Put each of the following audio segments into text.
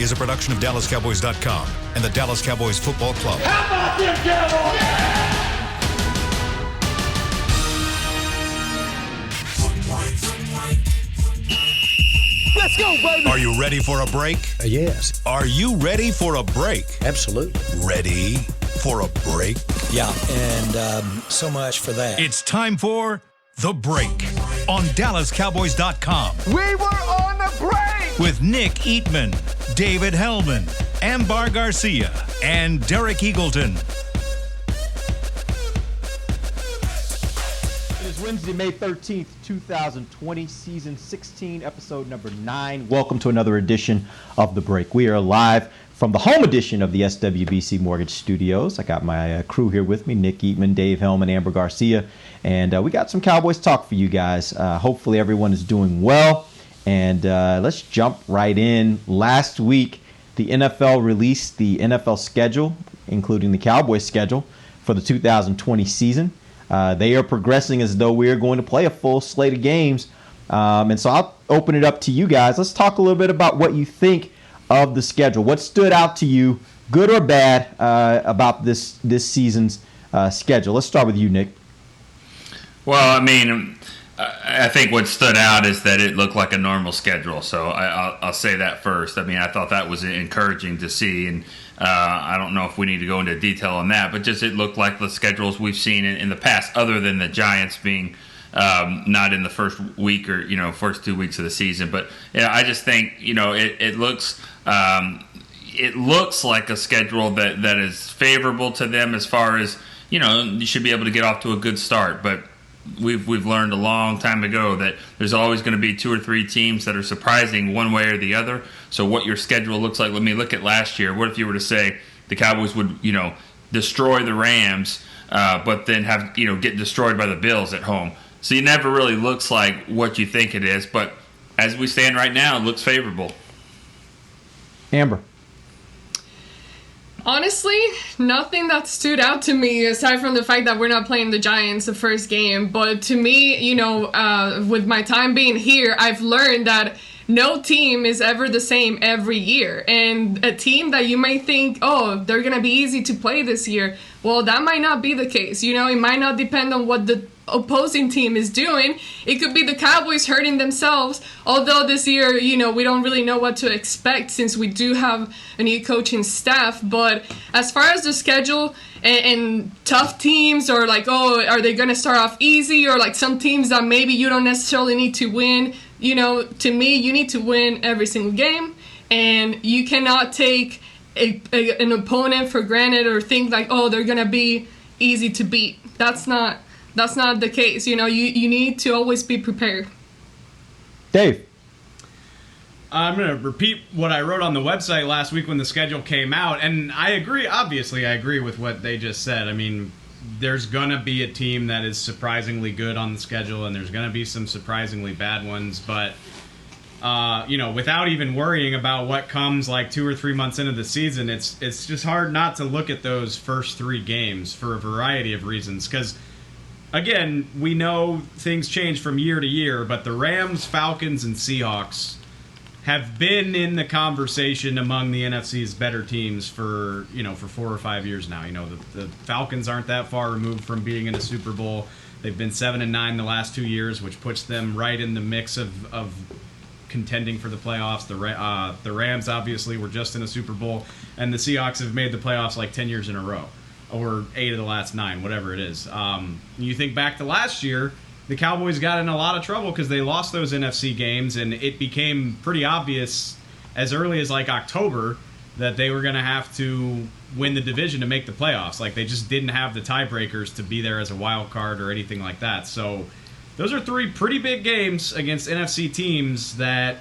is a production of DallasCowboys.com and the Dallas Cowboys Football Club. How about them Cowboys? Let's go, baby. Are you ready for a break? Yes. Are you ready for a break? Absolutely. Ready for a break? Yeah, and so much for that. It's time for The Break on DallasCowboys.com. We were on the break. With Nick Eatman, David Hellman, Ambar Garcia, and Derek Eagleton. It is Wednesday, May 13th, 2020, season 16, episode number 9. Welcome to another edition of The Break. We are live from the home edition of the SWBC Mortgage Studios. I got my crew here with me, Nick Eatman, Dave Hellman, Amber Garcia, and we got some Cowboys talk for you guys. Hopefully everyone is doing well, and let's jump right in. Last week, the NFL released the NFL schedule, including the Cowboys schedule, for the 2020 season. They are progressing as though we are going to play a full slate of games. And so I'll open it up to you guys. Let's talk a little bit about what you think of the schedule. What stood out to you, good or bad, about this season's schedule? Let's start with you, Nick. Well, I mean, I think what stood out is that it looked like a normal schedule. So I'll say that first. I mean, I thought that was encouraging to see, and I don't know if we need to go into detail on that, but just it looked like the schedules we've seen in the past, other than the Giants being not in the first week or first 2 weeks of the season. But I just think it looks like a schedule that is favorable to them as far as you should be able to get off to a good start, but. We've learned a long time ago that there's always going to be 2 or 3 teams that are surprising one way or the other. So what your schedule looks like, let me look at last year. What if you were to say the Cowboys would, destroy the Rams, but then have, get destroyed by the Bills at home? So it never really looks like what you think it is. But as we stand right now, it looks favorable. Amber. Honestly, nothing that stood out to me aside from the fact that we're not playing the Giants the first game. But to me, with my time being here, I've learned that no team is ever the same every year. And a team that you may think, they're going to be easy to play this year, well, that might not be the case. It might not depend on what the opposing team is doing. It could be the Cowboys hurting themselves, although this year, we don't really know what to expect since we do have a new coaching staff. But as far as the schedule and tough teams, or are they going to start off easy, or some teams that maybe you don't necessarily need to win, to me, you need to win every single game, and you cannot take an opponent for granted or think they're going to be easy to beat. That's not the case. You need to always be prepared. Dave. I'm going to repeat what I wrote on the website last week when the schedule came out, and I agree. Obviously, I agree with what they just said. I mean, there's going to be a team that is surprisingly good on the schedule, and there's going to be some surprisingly bad ones, but without even worrying about what comes 2 or 3 months into the season, it's just hard not to look at those first 3 games for a variety of reasons, because again, we know things change from year to year, but the Rams, Falcons, and Seahawks have been in the conversation among the NFC's better teams for 4 or 5 years now. The Falcons aren't that far removed from being in a Super Bowl. They've been 7-9 the last 2 years, which puts them right in the mix of contending for the playoffs. The Rams obviously were just in a Super Bowl, and the Seahawks have made the playoffs 10 years in a row, or 8 of the last 9, whatever it is. You think back to last year, the Cowboys got in a lot of trouble because they lost those NFC games, and it became pretty obvious as early as October that they were going to have to win the division to make the playoffs. They just didn't have the tiebreakers to be there as a wild card or anything like that. So those are 3 pretty big games against NFC teams that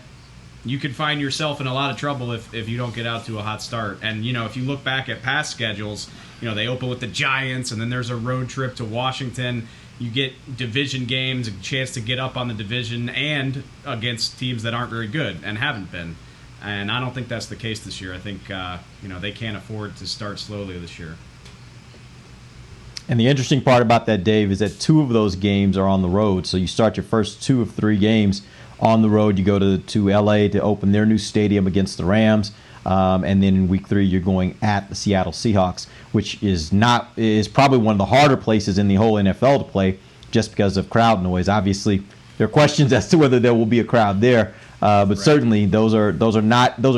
you could find yourself in a lot of trouble if you don't get out to a hot start. And, if you look back at past schedules, they open with the Giants, and then there's a road trip to Washington. You get division games, a chance to get up on the division, and against teams that aren't very good and haven't been. And I don't think that's the case this year. I think, they can't afford to start slowly this year. And the interesting part about that, Dave, is that 2 of those games are on the road. So you start your first 2 of 3 games on the road. You go to L.A. to open their new stadium against the Rams. And then in week 3, you're going at the Seattle Seahawks, which is probably one of the harder places in the whole NFL to play just because of crowd noise. Obviously, there are questions as to whether there will be a crowd there, but certainly those are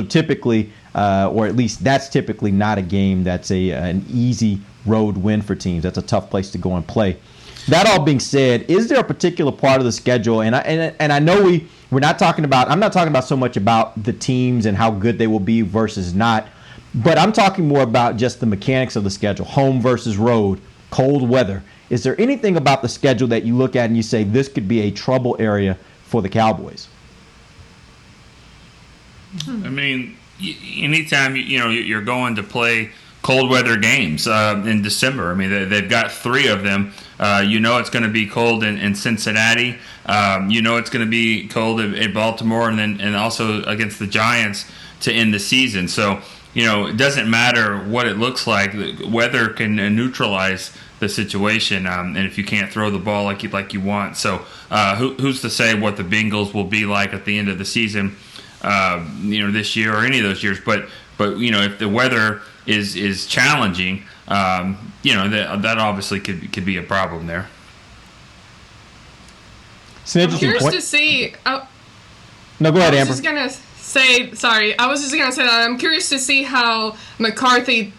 typically, or at least that's typically not a game that's an easy road win for teams. That's a tough place to go and play. That all being said, is there a particular part of the schedule? And I know we're not talking about. I'm not talking about so much about the teams and how good they will be versus not, but I'm talking more about just the mechanics of the schedule: home versus road, cold weather. Is there anything about the schedule that you look at and you say this could be a trouble area for the Cowboys? I mean, anytime you're going to play cold weather games in December. I mean, they've got 3 of them. It's going to be cold in Cincinnati. It's going to be cold in Baltimore, and also against the Giants to end the season. So, it doesn't matter what it looks like. The weather can neutralize the situation, and if you can't throw the ball like you want. So, who's to say what the Bengals will be like at the end of the season? This year or any of those years. But if the weather is challenging, that obviously could be a problem there. It's an interesting I'm curious point. to see. No, go ahead, I Amber. was just gonna say that I'm curious to see how McCarthy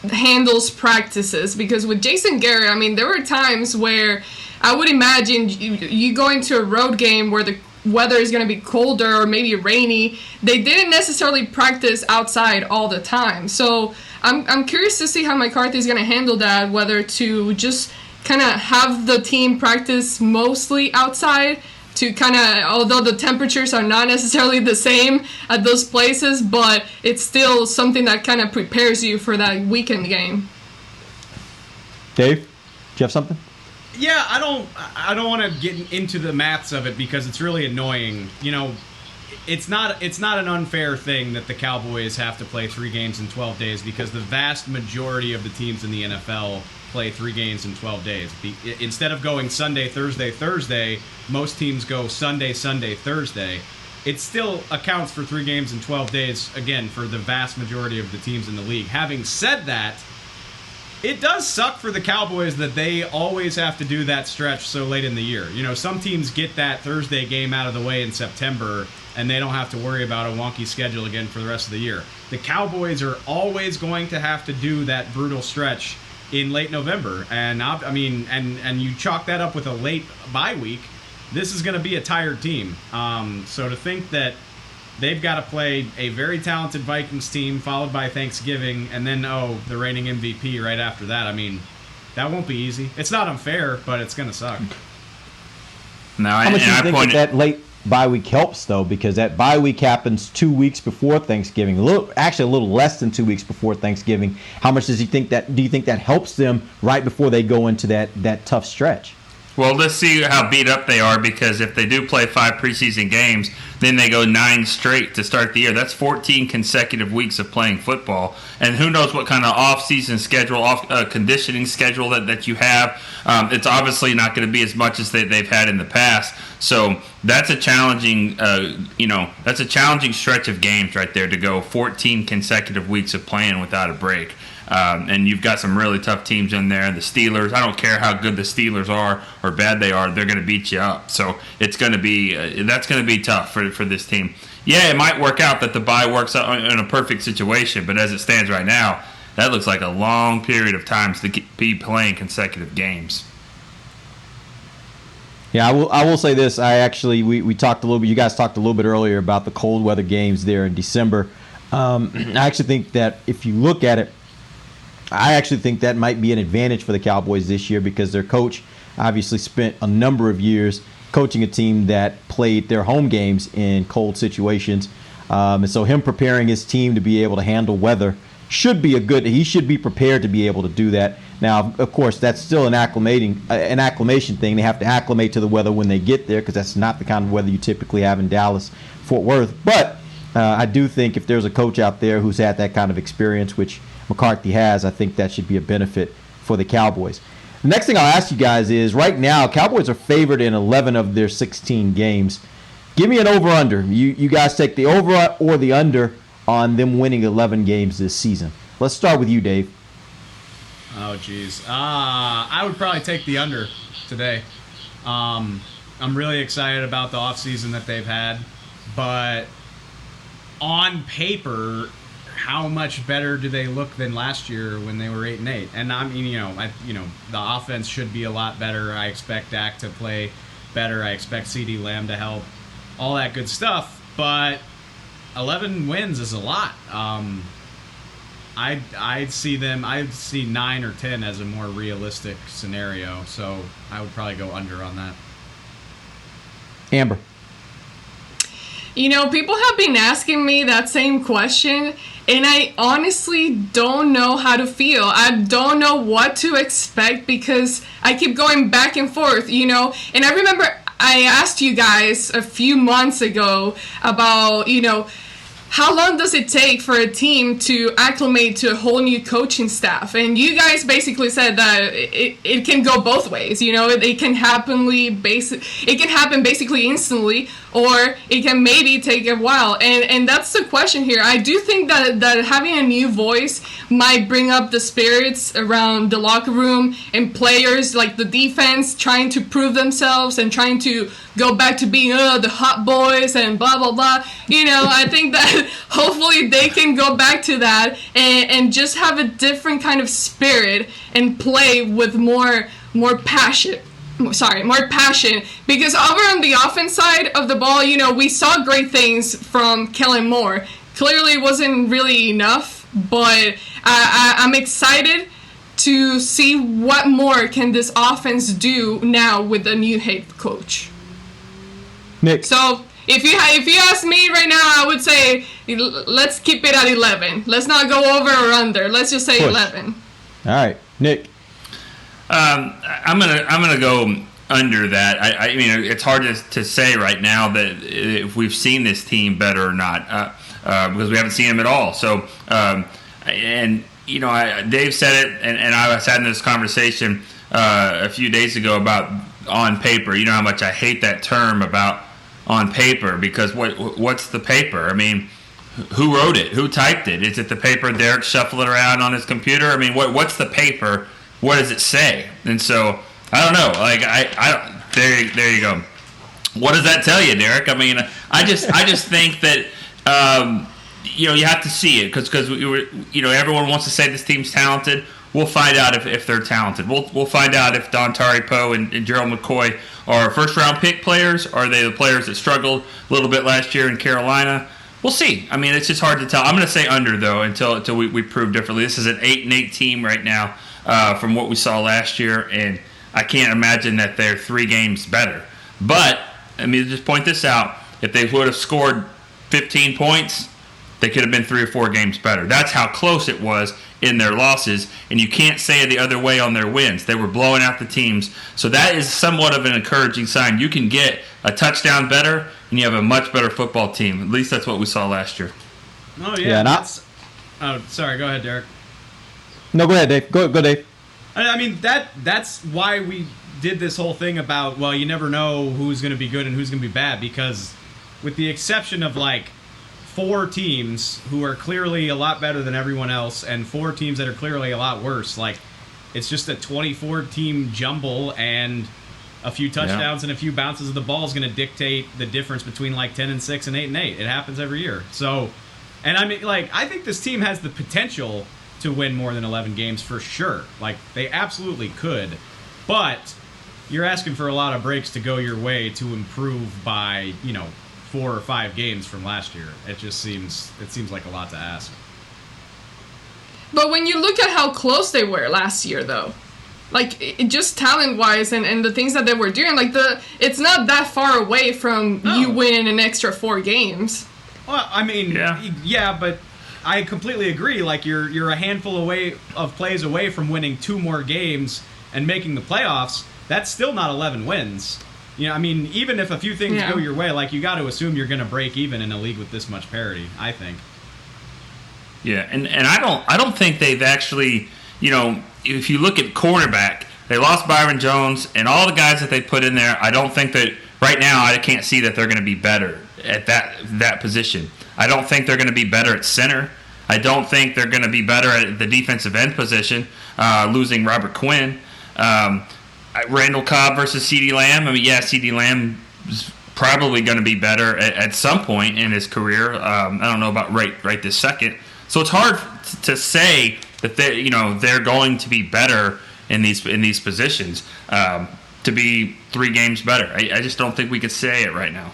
handles practices, because with Jason Garrett, I mean, there were times where I would imagine you going to a road game where the weather is going to be colder or maybe rainy. They didn't necessarily practice outside all the time. So I'm curious to see how McCarthy is going to handle that, whether to just kind of have the team practice mostly outside to kind of, although the temperatures are not necessarily the same at those places, but it's still something that kind of prepares you for that weekend game. Dave, do you have something? Yeah, I don't want to get into the maths of it because it's really annoying. It's not an unfair thing that the Cowboys have to play 3 games in 12 days, because the vast majority of the teams in the NFL play 3 games in 12 days. Instead of going Sunday, Thursday, Thursday, most teams go Sunday, Sunday, Thursday. It still accounts for 3 games in 12 days, again, for the vast majority of the teams in the league. Having said that, it does suck for the Cowboys that they always have to do that stretch so late in the year. Some teams get that Thursday game out of the way in September, and they don't have to worry about a wonky schedule again for the rest of the year. The Cowboys are always going to have to do that brutal stretch in late November, and and you chalk that up with a late bye week. This is going to be a tired team. So to think that they've got to play a very talented Vikings team, followed by Thanksgiving, and then, the reigning MVP right after that. I mean, that won't be easy. It's not unfair, but it's going to suck. How much do you think that late bye week helps, though? Because that bye week happens 2 weeks before Thanksgiving. Actually, a little less than 2 weeks before Thanksgiving. How much do you think that helps them right before they go into that tough stretch? Well, let's see how beat up they are, because if they do play 5 preseason games, then they go 9 straight to start the year. That's 14 consecutive weeks of playing football. And who knows what kind of off-season schedule, conditioning schedule that you have. It's obviously not going to be as much as they've had in the past. So that's a challenging, that's a challenging stretch of games right there, to go 14 consecutive weeks of playing without a break. And you've got some really tough teams in there. The Steelers, I don't care how good the Steelers are or bad they are, they're going to beat you up. So it's going to be that's going to be tough for this team. Yeah, it might work out that the bye works out in a perfect situation, but as it stands right now, that looks like a long period of time to be playing consecutive games. Yeah, I will say this. We talked a little bit. You guys talked a little bit earlier about the cold weather games there in December. I actually think that if you look at it, I actually think that might be an advantage for the Cowboys this year, because their coach obviously spent a number of years coaching a team that played their home games in cold situations. And so him preparing his team to be able to handle weather he should be prepared to be able to do that. Now, of course, that's still an acclimation thing. They have to acclimate to the weather when they get there, because that's not the kind of weather you typically have in Dallas, Fort Worth. But I do think if there's a coach out there who's had that kind of experience, which McCarthy has, I think that should be a benefit for the Cowboys. The next thing I'll ask you guys is, right now, Cowboys are favored in 11 of their 16 games. Give me an over-under. You guys take the over or the under on them winning 11 games this season? Let's start with you, Dave. Oh, geez. I would probably take the under today. I'm really excited about the offseason that they've had, but on paper, how much better do they look than last year when they were 8-8? And I mean, the offense should be a lot better. I expect Dak to play better. I expect CeeDee Lamb to help, all that good stuff. But 11 wins is a lot. I'd see 9 or 10 as a more realistic scenario. So I would probably go under on that. Amber. People have been asking me that same question, and I honestly don't know how to feel. I don't know what to expect because I keep going back and forth, And I remember I asked you guys a few months ago about, how long does it take for a team to acclimate to a whole new coaching staff? And you guys basically said that it can go both ways. It can happen basically instantly, or it can maybe take a while. And that's the question here. I do think that having a new voice might bring up the spirits around the locker room and players, like the defense, trying to prove themselves and trying to go back to being the hot boys and blah, blah, blah. I think that hopefully they can go back to that and just have a different kind of spirit and play with more passion. More passion, because over on the offense side of the ball, we saw great things from Kellen Moore. Clearly it wasn't really enough, but I'm excited to see what more can this offense do now with a new head coach. Nick. So if you ask me right now, I would say let's keep it at 11. Let's not go over or under. Let's just say 11. All right, Nick. I'm gonna go under that. I mean, it's hard to say right now that if we've seen this team better or not, because we haven't seen them at all. So, Dave said it, and I was having this conversation a few days ago about on paper. You know how much I hate that term about on paper, because what's the paper? I mean, who wrote it? Who typed it? Is it the paper Derek shuffling around on his computer? I mean, what's the paper? What does it say? And so I don't know. Like there you go. What does that tell you, Derek? I mean, I just think that you have to see it because everyone wants to say this team's talented. We'll find out if they're talented. We'll find out if Dontari Poe and Gerald McCoy are first round pick players. Are they the players that struggled a little bit last year in Carolina? We'll see. I mean, it's just hard to tell. I'm going to say under though until we prove differently. This is an 8-8 team right now. From what we saw last year, and I can't imagine that they're 3 games better. But, I mean, just point this out. If they would have scored 15 points, they could have been 3 or 4 games better. That's how close it was in their losses, and you can't say it the other way on their wins. They were blowing out the teams. So that is somewhat of an encouraging sign. You can get a touchdown better, and you have a much better football team. At least that's what we saw last year. Oh, yeah. Sorry. Go ahead, Derek. No, go ahead, Dave. Go, Dave. I mean, that's why we did this whole thing about, well, you never know who's going to be good and who's going to be bad, because with the exception of, 4 teams who are clearly a lot better than everyone else and 4 teams that are clearly a lot worse, it's just a 24-team jumble, and a few touchdowns and a few bounces of the ball is going to dictate the difference between, 10-6 and 8-8. It happens every year. So, and I mean, I think this team has the potential to win more than 11 games for sure. They absolutely could. But you're asking for a lot of breaks to go your way to improve by, 4 or 5 games from last year. It seems like a lot to ask. But when you look at how close they were last year, though, just talent-wise and the things that they were doing, it's not that far away from you winning an extra 4 games. Well, I mean, yeah, but I completely agree. You're a handful of plays away from winning 2 more games and making the playoffs. That's still not 11 wins. I mean, even if a few things go your way, you got to assume you're going to break even in a league with this much parity, I think. Yeah, and I don't think they've actually, if you look at quarterback, They lost Byron Jones, and all the guys that they put in there, I don't think that right now I can't see that they're going to be better at that position. I don't think they're going to be better at center. I don't think they're going to be better at the defensive end position, losing Robert Quinn. Randall Cobb versus CeeDee Lamb. I mean, yeah, CeeDee Lamb is probably going to be better at some point in his career. I don't know about right this second. So it's hard to say that they're going to be better in these positions, to be 3 games better. I just don't think we could say it right now.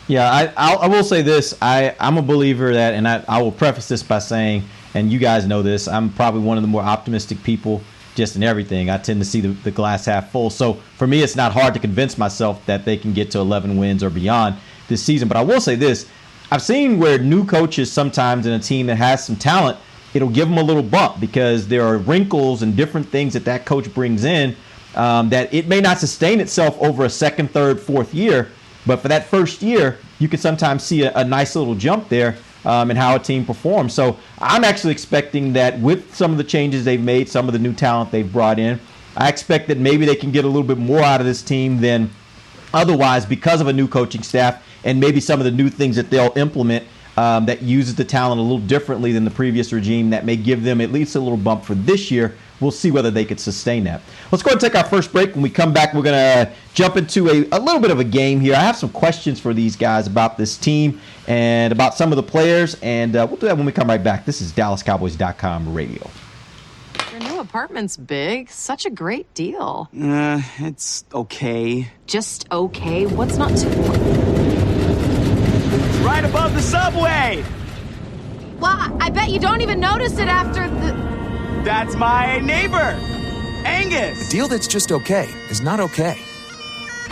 Yeah, I will say this. I'm a believer that, and I will preface this by saying, and you guys know this, I'm probably one of the more optimistic people just in everything. I tend to see the glass half full. So for me, it's not hard to convince myself that they can get to 11 wins or beyond this season. But I will say this. I've seen where new coaches sometimes in a team that has some talent, it'll give them a little bump because there are wrinkles and different things that coach brings in that it may not sustain itself over a second, third, fourth year. But for that first year, you can sometimes see a nice little jump there in how a team performs. So I'm actually expecting that with some of the changes they've made, some of the new talent they've brought in, I expect that maybe they can get a little bit more out of this team than otherwise because of a new coaching staff and maybe some of the new things that they'll implement that uses the talent a little differently than the previous regime that may give them at least a little bump for this year. We'll see whether they could sustain that. Let's go ahead and take our first break. When we come back, we're going to jump into a little bit of a game here. I have some questions for these guys about this team and about some of the players, and we'll do that when we come right back. This is DallasCowboys.com radio. Your new apartment's big. Such a great deal. It's okay. Just okay? What's not to... Right above the subway! Well, I bet you don't even notice it after the... That's my neighbor, Angus. A deal that's just okay is not okay.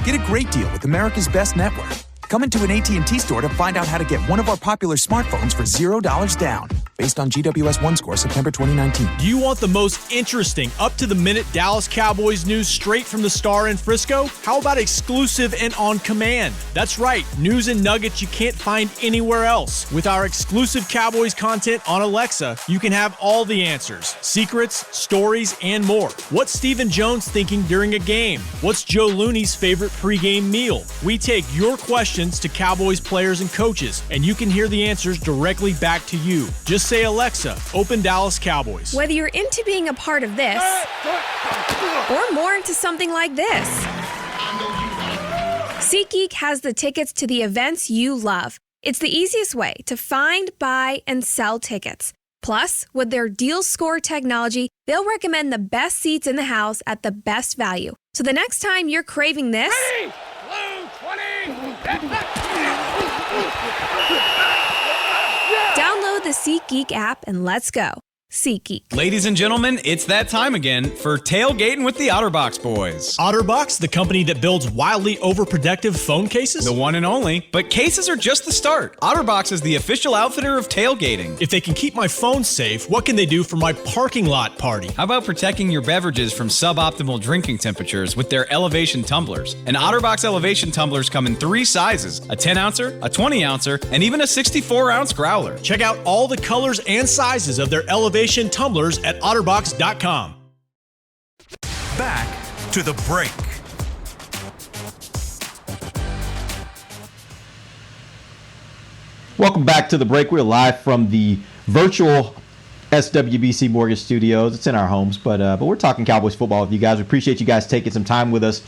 Get a great deal with America's Best Network. Come into an AT&T store to find out how to get one of our popular smartphones for $0 down. Based on GWS One score September 2019. Do you want the most interesting, up-to-the-minute Dallas Cowboys news straight from the Star in Frisco? How about exclusive and on command? That's right, news and nuggets you can't find anywhere else. With our exclusive Cowboys content on Alexa, you can have all the answers, secrets, stories, and more. What's Stephen Jones thinking during a game? What's Joe Looney's favorite pregame meal? We take your questions to Cowboys players and coaches, and you can hear the answers directly back to you. Just say, Alexa, open Dallas Cowboys. Whether you're into being a part of this or more into something like this, SeatGeek has the tickets to the events you love. It's the easiest way to find, buy, and sell tickets. Plus, with their Deal Score technology, they'll recommend the best seats in the house at the best value. So the next time you're craving this... Ready? Blue 20! Download the SeatGeek app and let's go. SeatGeek. Ladies and gentlemen, it's that time again for Tailgating with the OtterBox Boys. OtterBox, the company that builds wildly overprotective phone cases? The one and only. But cases are just the start. OtterBox is the official outfitter of tailgating. If they can keep my phone safe, what can they do for my parking lot party? How about protecting your beverages from suboptimal drinking temperatures with their elevation tumblers? And OtterBox elevation tumblers come in 3 sizes, a 10-ouncer, a 20-ouncer, and even a 64-ounce growler. Check out all the colors and sizes of their elevation tumblers at otterbox.com. Back to the break. Welcome back to the break. We're live from the virtual SWBC Mortgage Studios. It's in our homes, but we're talking Cowboys football with you guys. We appreciate you guys taking some time with us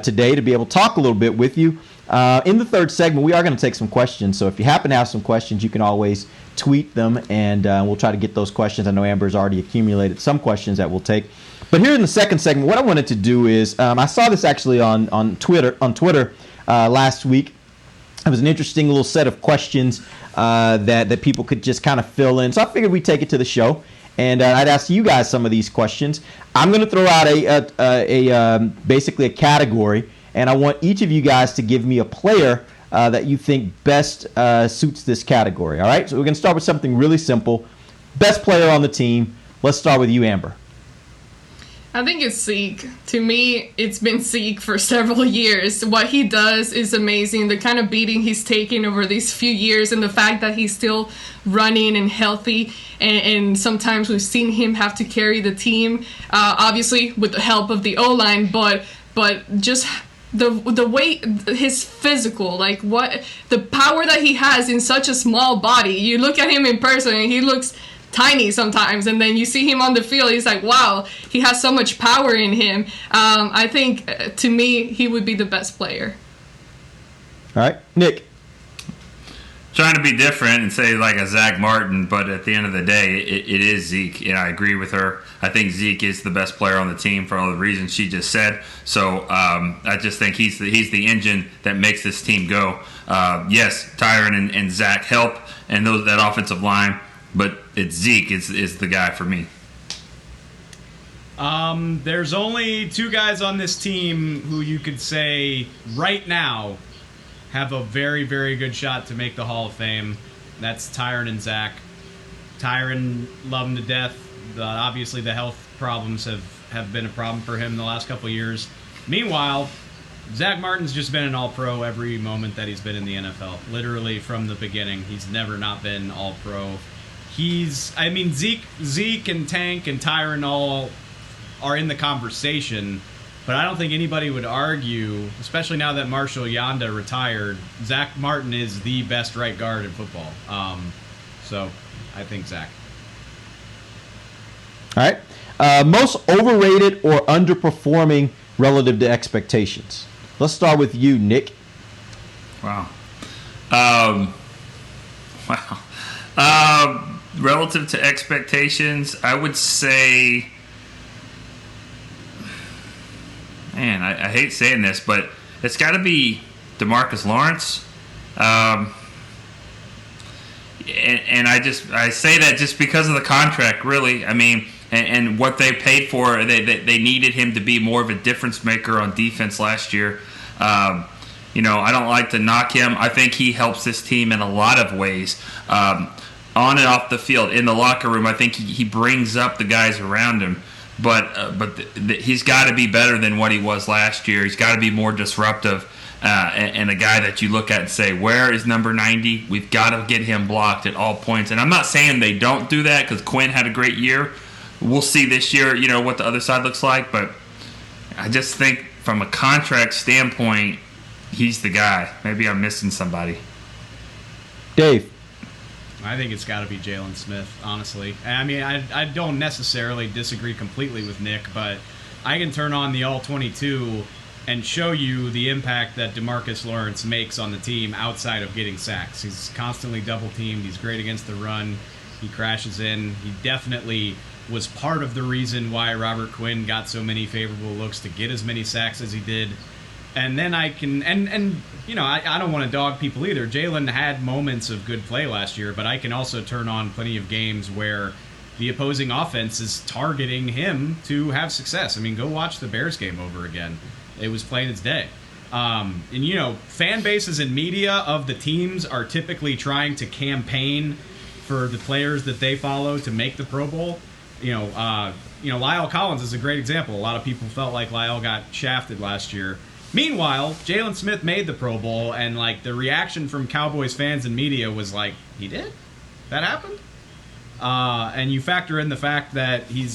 today to be able to talk a little bit with you. In the third segment, we are going to take some questions. So if you happen to have some questions, you can always tweet them, and we'll try to get those questions. I know Amber's already accumulated some questions that we'll take. But here in the second segment, what I wanted to do is, I saw this actually on Twitter last week. It was an interesting little set of questions that people could just kind of fill in. So I figured we'd take it to the show, and I'd ask you guys some of these questions. I'm going to throw out basically a category, and I want each of you guys to give me a player that you think best suits this category. All right, so we're going to start with something really simple. Best player on the team. Let's start with you, Amber. I think it's Zeke. To me, it's been Zeke for several years. What he does is amazing. The kind of beating he's taken over these few years, and the fact that he's still running and healthy, and sometimes we've seen him have to carry the team, obviously with the help of the O-line, but just the way his physical, like what the power that he has in such a small body. You look at him in person and he looks tiny sometimes, and then you see him on the field, he's like, wow, he has so much power in him. I think to me he would be the best player. All right, Nick. Trying to be different and say like a Zach Martin, but at the end of the day, it is Zeke, and I agree with her. I think Zeke is the best player on the team for all the reasons she just said. So I just think he's the engine that makes this team go. Yes, Tyron and Zach help, and that offensive line, but it's Zeke is the guy for me. There's only two guys on this team who you could say right now have a very, very good shot to make the Hall of Fame. That's Tyron and Zach. Tyron, love him to death. Obviously, the health problems have been a problem for him the last couple of years. Meanwhile, Zach Martin's just been an All-Pro every moment that he's been in the NFL. Literally from the beginning. He's never not been All-Pro. Zeke and Tank and Tyron all are in the conversation, but I don't think anybody would argue, especially now that Marshall Yanda retired, Zach Martin is the best right guard in football. So I think Zach. All right. Most overrated or underperforming relative to expectations. Let's start with you, Nick. Wow. Relative to expectations, I would say, man, I hate saying this, but it's got to be DeMarcus Lawrence. And I say that just because of the contract, really. I mean, and what they paid for, they needed him to be more of a difference maker on defense last year. I don't like to knock him. I think he helps this team in a lot of ways. On and off the field, in the locker room, I think he brings up the guys around him. But he's got to be better than what he was last year. He's got to be more disruptive, and a guy that you look at and say, where is number 90? We've got to get him blocked at all points. And I'm not saying they don't do that, because Quinn had a great year. We'll see this year, what the other side looks like. But I just think from a contract standpoint, he's the guy. Maybe I'm missing somebody. Dave. I think it's got to be Jalen Smith, honestly. I mean, I don't necessarily disagree completely with Nick, but I can turn on the All-22 and show you the impact that DeMarcus Lawrence makes on the team outside of getting sacks. He's constantly double-teamed. He's great against the run. He crashes in. He definitely was part of the reason why Robert Quinn got so many favorable looks to get as many sacks as he did. And then I can, I don't want to dog people either. Jalen had moments of good play last year, but I can also turn on plenty of games where the opposing offense is targeting him to have success. I mean, go watch the Bears game over again. It was plain as day. Fan bases and media of the teams are typically trying to campaign for the players that they follow to make the Pro Bowl. Lyle Collins is a great example. A lot of people felt like Lyle got shafted last year. Meanwhile, Jalen Smith made the Pro Bowl, and the reaction from Cowboys fans and media was like, he did? That happened? And you factor in the fact that he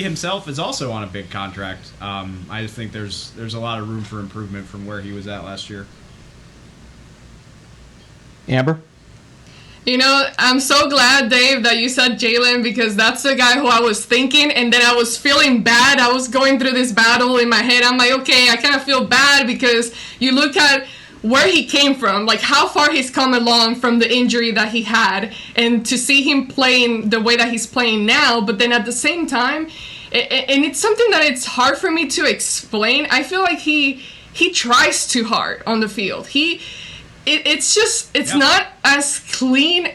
himself is also on a big contract. I just think there's a lot of room for improvement from where he was at last year. Amber? I'm so glad, Dave, that you said Jalen, because that's the guy who I was thinking, and then I was feeling bad. I was going through this battle in my head. I'm like, okay, I kind of feel bad, because you look at where he came from, like how far he's come along from the injury that he had, and to see him playing the way that he's playing now, but then at the same time, and it's something that it's hard for me to explain. I feel like he tries too hard on the field. It's not as clean.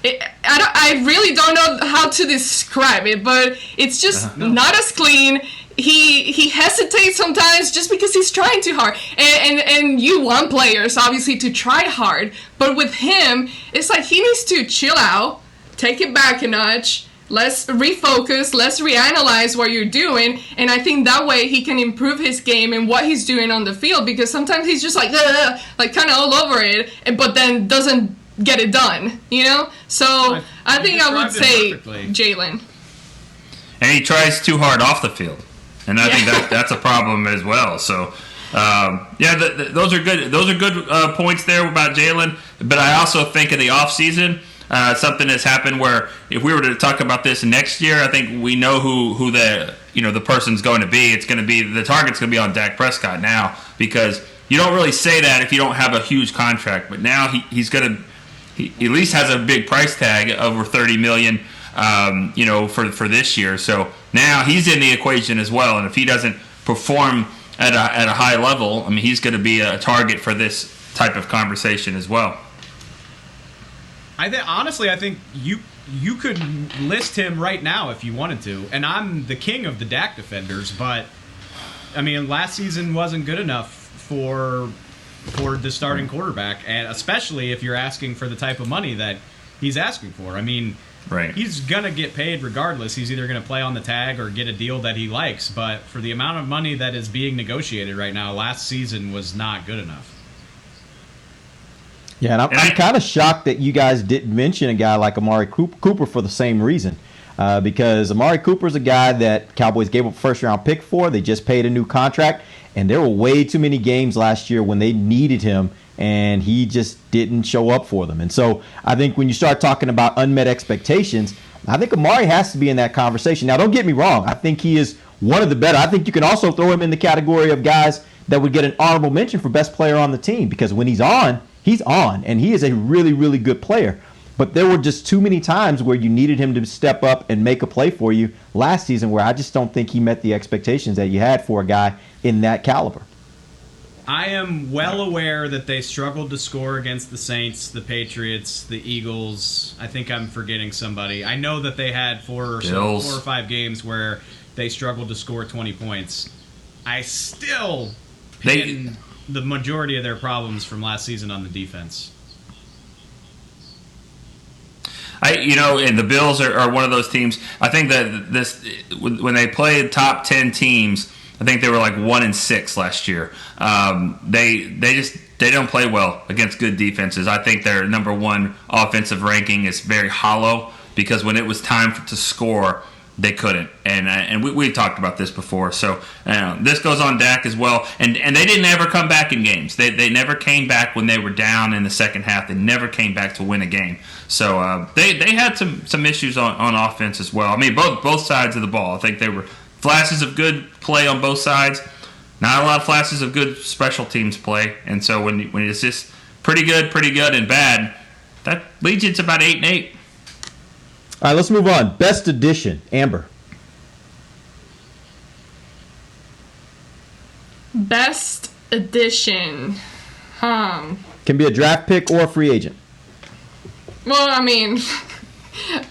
I really don't know how to describe it, but it's just not as clean. He hesitates sometimes just because he's trying too hard. And you want players, obviously, to try hard. But with him, it's like he needs to chill out, take it back a notch, let's refocus, let's reanalyze what you're doing. And I think that way he can improve his game and what he's doing on the field, because sometimes he's just like kind of all over it, but then doesn't get it done, you know? So I think I would say Jalen. And he tries too hard off the field. And I think that's a problem as well. So, those are good. Those are good points there about Jalen. But I also think in the offseason, something has happened where if we were to talk about this next year, I think we know who the person's going to be. It's going to be the target's going to be on Dak Prescott now, because you don't really say that if you don't have a huge contract. But now he at least has a big price tag over $30 million. For this year. So now he's in the equation as well. And if he doesn't perform at a high level, I mean, he's going to be a target for this type of conversation as well. I think you could list him right now if you wanted to. And I'm the king of the Dak defenders, but I mean, last season wasn't good enough for the starting quarterback, and especially if you're asking for the type of money that he's asking for. I mean, right. He's going to get paid regardless. He's either going to play on the tag or get a deal that he likes. But for the amount of money that is being negotiated right now, last season was not good enough. Yeah, and I'm kind of shocked that you guys didn't mention a guy like Amari Cooper for the same reason. Because Amari Cooper's a guy that Cowboys gave up a first-round pick for. They just paid a new contract. And there were way too many games last year when they needed him, and he just didn't show up for them. And so I think when you start talking about unmet expectations, I think Amari has to be in that conversation. Now, don't get me wrong. I think he is one of the better. I think you can also throw him in the category of guys that would get an honorable mention for best player on the team, because when he's on, and he is a really, really good player. But there were just too many times where you needed him to step up and make a play for you last season, where I just don't think he met the expectations that you had for a guy in that caliber. I am well aware that they struggled to score against the Saints, the Patriots, the Eagles. I think I'm forgetting somebody. I know that they had four or five games where they struggled to score 20 points. I still pin the majority of their problems from last season on the defense. And the Bills are one of those teams. I think that when they played top 10 teams, I think they were like 1-6 last year. They don't play well against good defenses. I think their number one offensive ranking is very hollow, because when it was time to score, they couldn't. And we've talked about this before. So this goes on Dak as well. And they didn't ever come back in games. They never came back when they were down in the second half. They never came back to win a game. So they had some issues on offense as well. I mean, both sides of the ball. I think they were flashes of good play on both sides. Not a lot of flashes of good special teams play. And so when it's just pretty good, and bad, that leads you to about 8-8. All right, let's move on. Best addition, Amber. Best addition. Can be a draft pick or a free agent. Well, I mean,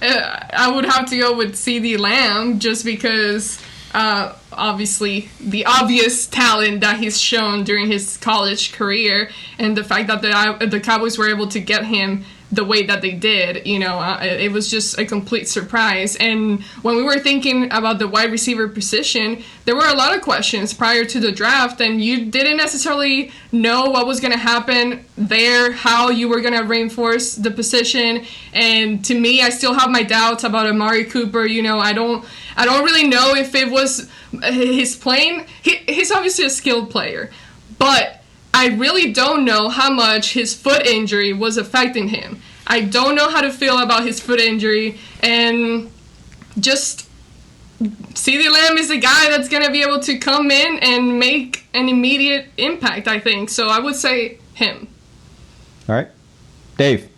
I would have to go with CD Lamb, just because obviously the obvious talent that he's shown during his college career, and the fact that the Cowboys were able to get him the way that they did, it was just a complete surprise. And when we were thinking about the wide receiver position, there were a lot of questions prior to the draft, and you didn't necessarily know what was going to happen there, how you were going to reinforce the position. And to me, I still have my doubts about Amari Cooper. I don't really know if it was his playing. He's obviously a skilled player, but I really don't know how much his foot injury was affecting him. I don't know how to feel about his foot injury, and just CeeDee Lamb is a guy that's going to be able to come in and make an immediate impact, I think. So I would say him. All right. Dave.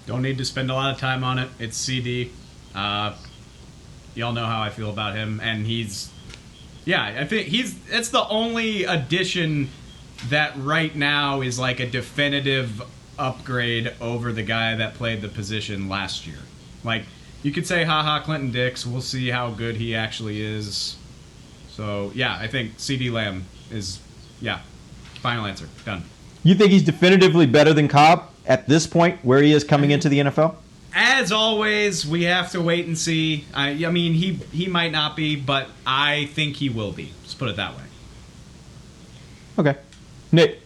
Don't need to spend a lot of time on it. It's CD. Y'all know how I feel about him, and I think it's the only addition that right now is like a definitive upgrade over the guy that played the position last year. Like, you could say, haha, Clinton Dix. We'll see how good he actually is. So, yeah, I think CD Lamb is, final answer. Done. You think he's definitively better than Cobb at this point, where he is coming into the NFL? As always, we have to wait and see. I mean, he might not be, but I think he will be. Let's put it that way. Okay. Nick?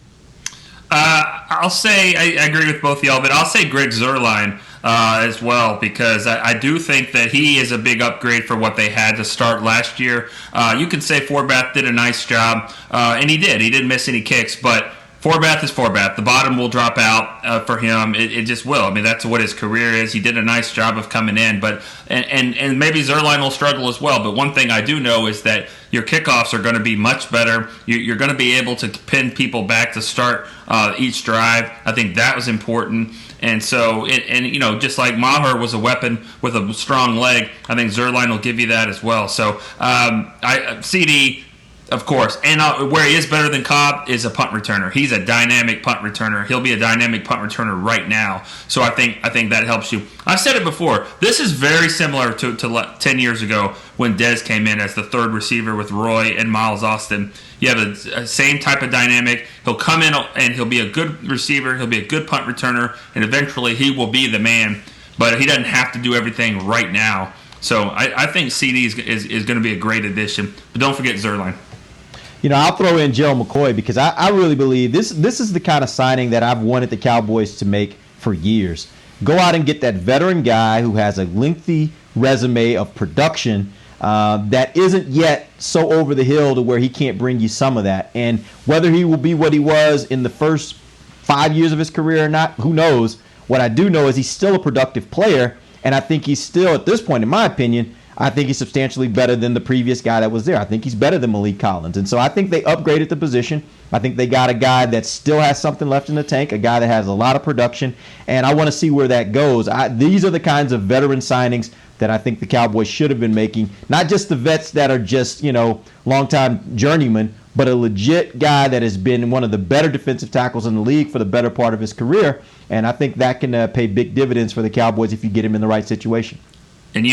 I'll say, I agree with both of y'all, but I'll say Greg Zuerlein as well, because I do think that he is a big upgrade for what they had to start last year. You could say Forbath did a nice job, and he did. He didn't miss any kicks, but Forbath is Forbath. The bottom will drop out for him. It just will. I mean, that's what his career is. He did a nice job of coming in, but and maybe Zuerlein will struggle as well. But one thing I do know is that your kickoffs are going to be much better. You're going to be able to pin people back to start each drive. I think that was important. And so, just like Maher was a weapon with a strong leg, I think Zuerlein will give you that as well. So, CD, of course, and where he is better than Cobb is a punt returner. He's a dynamic punt returner. He'll be a dynamic punt returner right now. So I think that helps you. I've said it before. This is very similar to 10 years ago when Dez came in as the third receiver with Roy and Miles Austin. You have the same type of dynamic. He'll come in and he'll be a good receiver. He'll be a good punt returner, and eventually he will be the man. But he doesn't have to do everything right now. So I think CD is going to be a great addition. But don't forget Zuerlein. I'll throw in Gerald McCoy because I really believe this is the kind of signing that I've wanted the Cowboys to make for years. Go out and get that veteran guy who has a lengthy resume of production that isn't yet so over the hill to where he can't bring you some of that. And whether he will be what he was in the first 5 years of his career or not, who knows? What I do know is he's still a productive player, and I think he's still, at this point, in my opinion, I think he's substantially better than the previous guy that was there. I think he's better than Malik Collins. And so I think they upgraded the position. I think they got a guy that still has something left in the tank, a guy that has a lot of production, and I want to see where that goes. These are the kinds of veteran signings that I think the Cowboys should have been making. Not just the vets that are just, longtime journeymen, but a legit guy that has been one of the better defensive tackles in the league for the better part of his career. And I think that can pay big dividends for the Cowboys if you get him in the right situation. And,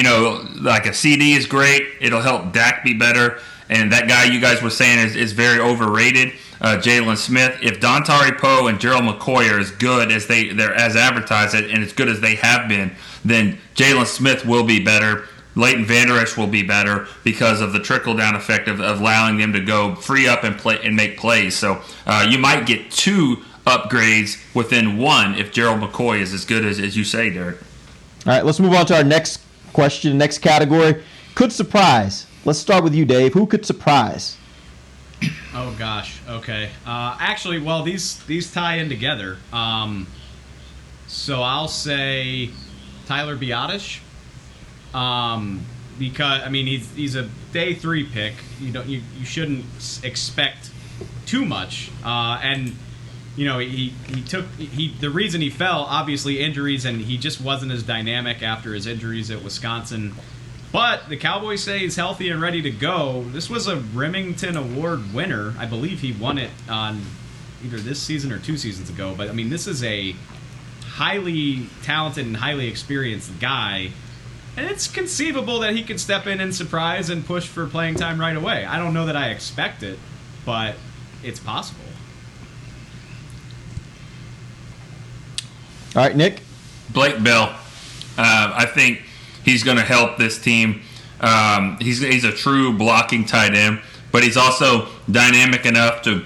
like a CD is great. It'll help Dak be better. And that guy you guys were saying is very overrated, Jalen Smith. If Dontari Poe and Gerald McCoy are as good as they're as advertised and as good as they have been, then Jalen Smith will be better. Leighton Vander Esch will be better because of the trickle-down effect of allowing them to go free up and play and make plays. So you might get two upgrades within one if Gerald McCoy is as good as you say, Derek. All right, let's move on to our next question, next category. Could surprise. Let's start with you, Dave. Who could surprise? Oh gosh. Okay. Actually, well, these tie in together. So I'll say Tyler Biadasz. Because he's a day 3 pick. You shouldn't expect too much. And the reason he fell, obviously injuries, and he just wasn't as dynamic after his injuries at Wisconsin. But the Cowboys say he's healthy and ready to go. This was a Remington Award winner. I believe he won it on either this season or 2 seasons ago. But, this is a highly talented and highly experienced guy. And it's conceivable that he could step in and surprise and push for playing time right away. I don't know that I expect it, but it's possible. All right, Nick? Blake Bell. I think he's going to help this team. He's a true blocking tight end, but he's also dynamic enough to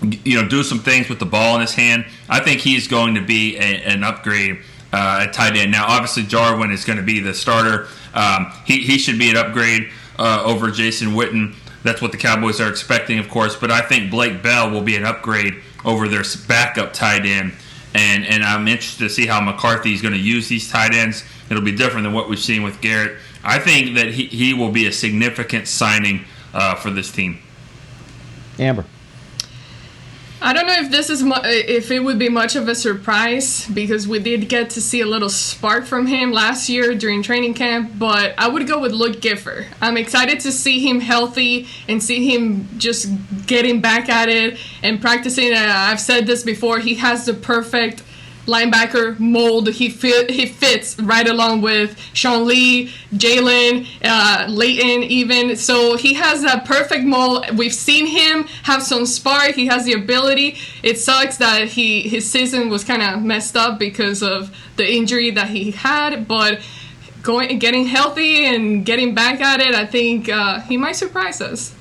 do some things with the ball in his hand. I think he's going to be an upgrade at tight end. Now, obviously, Jarwin is going to be the starter. He should be an upgrade over Jason Witten. That's what the Cowboys are expecting, of course. But I think Blake Bell will be an upgrade over their backup tight end. And I'm interested to see how McCarthy is going to use these tight ends. It'll be different than what we've seen with Garrett. I think that he will be a significant signing for this team. Amber. I don't know if this is if it would be much of a surprise because we did get to see a little spark from him last year during training camp, but I would go with Luke Gifford. I'm excited to see him healthy and see him just getting back at it and practicing. I've said this before, he has the perfect linebacker mold. He fits right along with Sean Lee, Jalen, Leighton even. So he has that perfect mold. We've seen him have some spark. He has the ability. It sucks that his season was kind of messed up because of the injury that he had, but getting healthy and getting back at it, I think he might surprise us.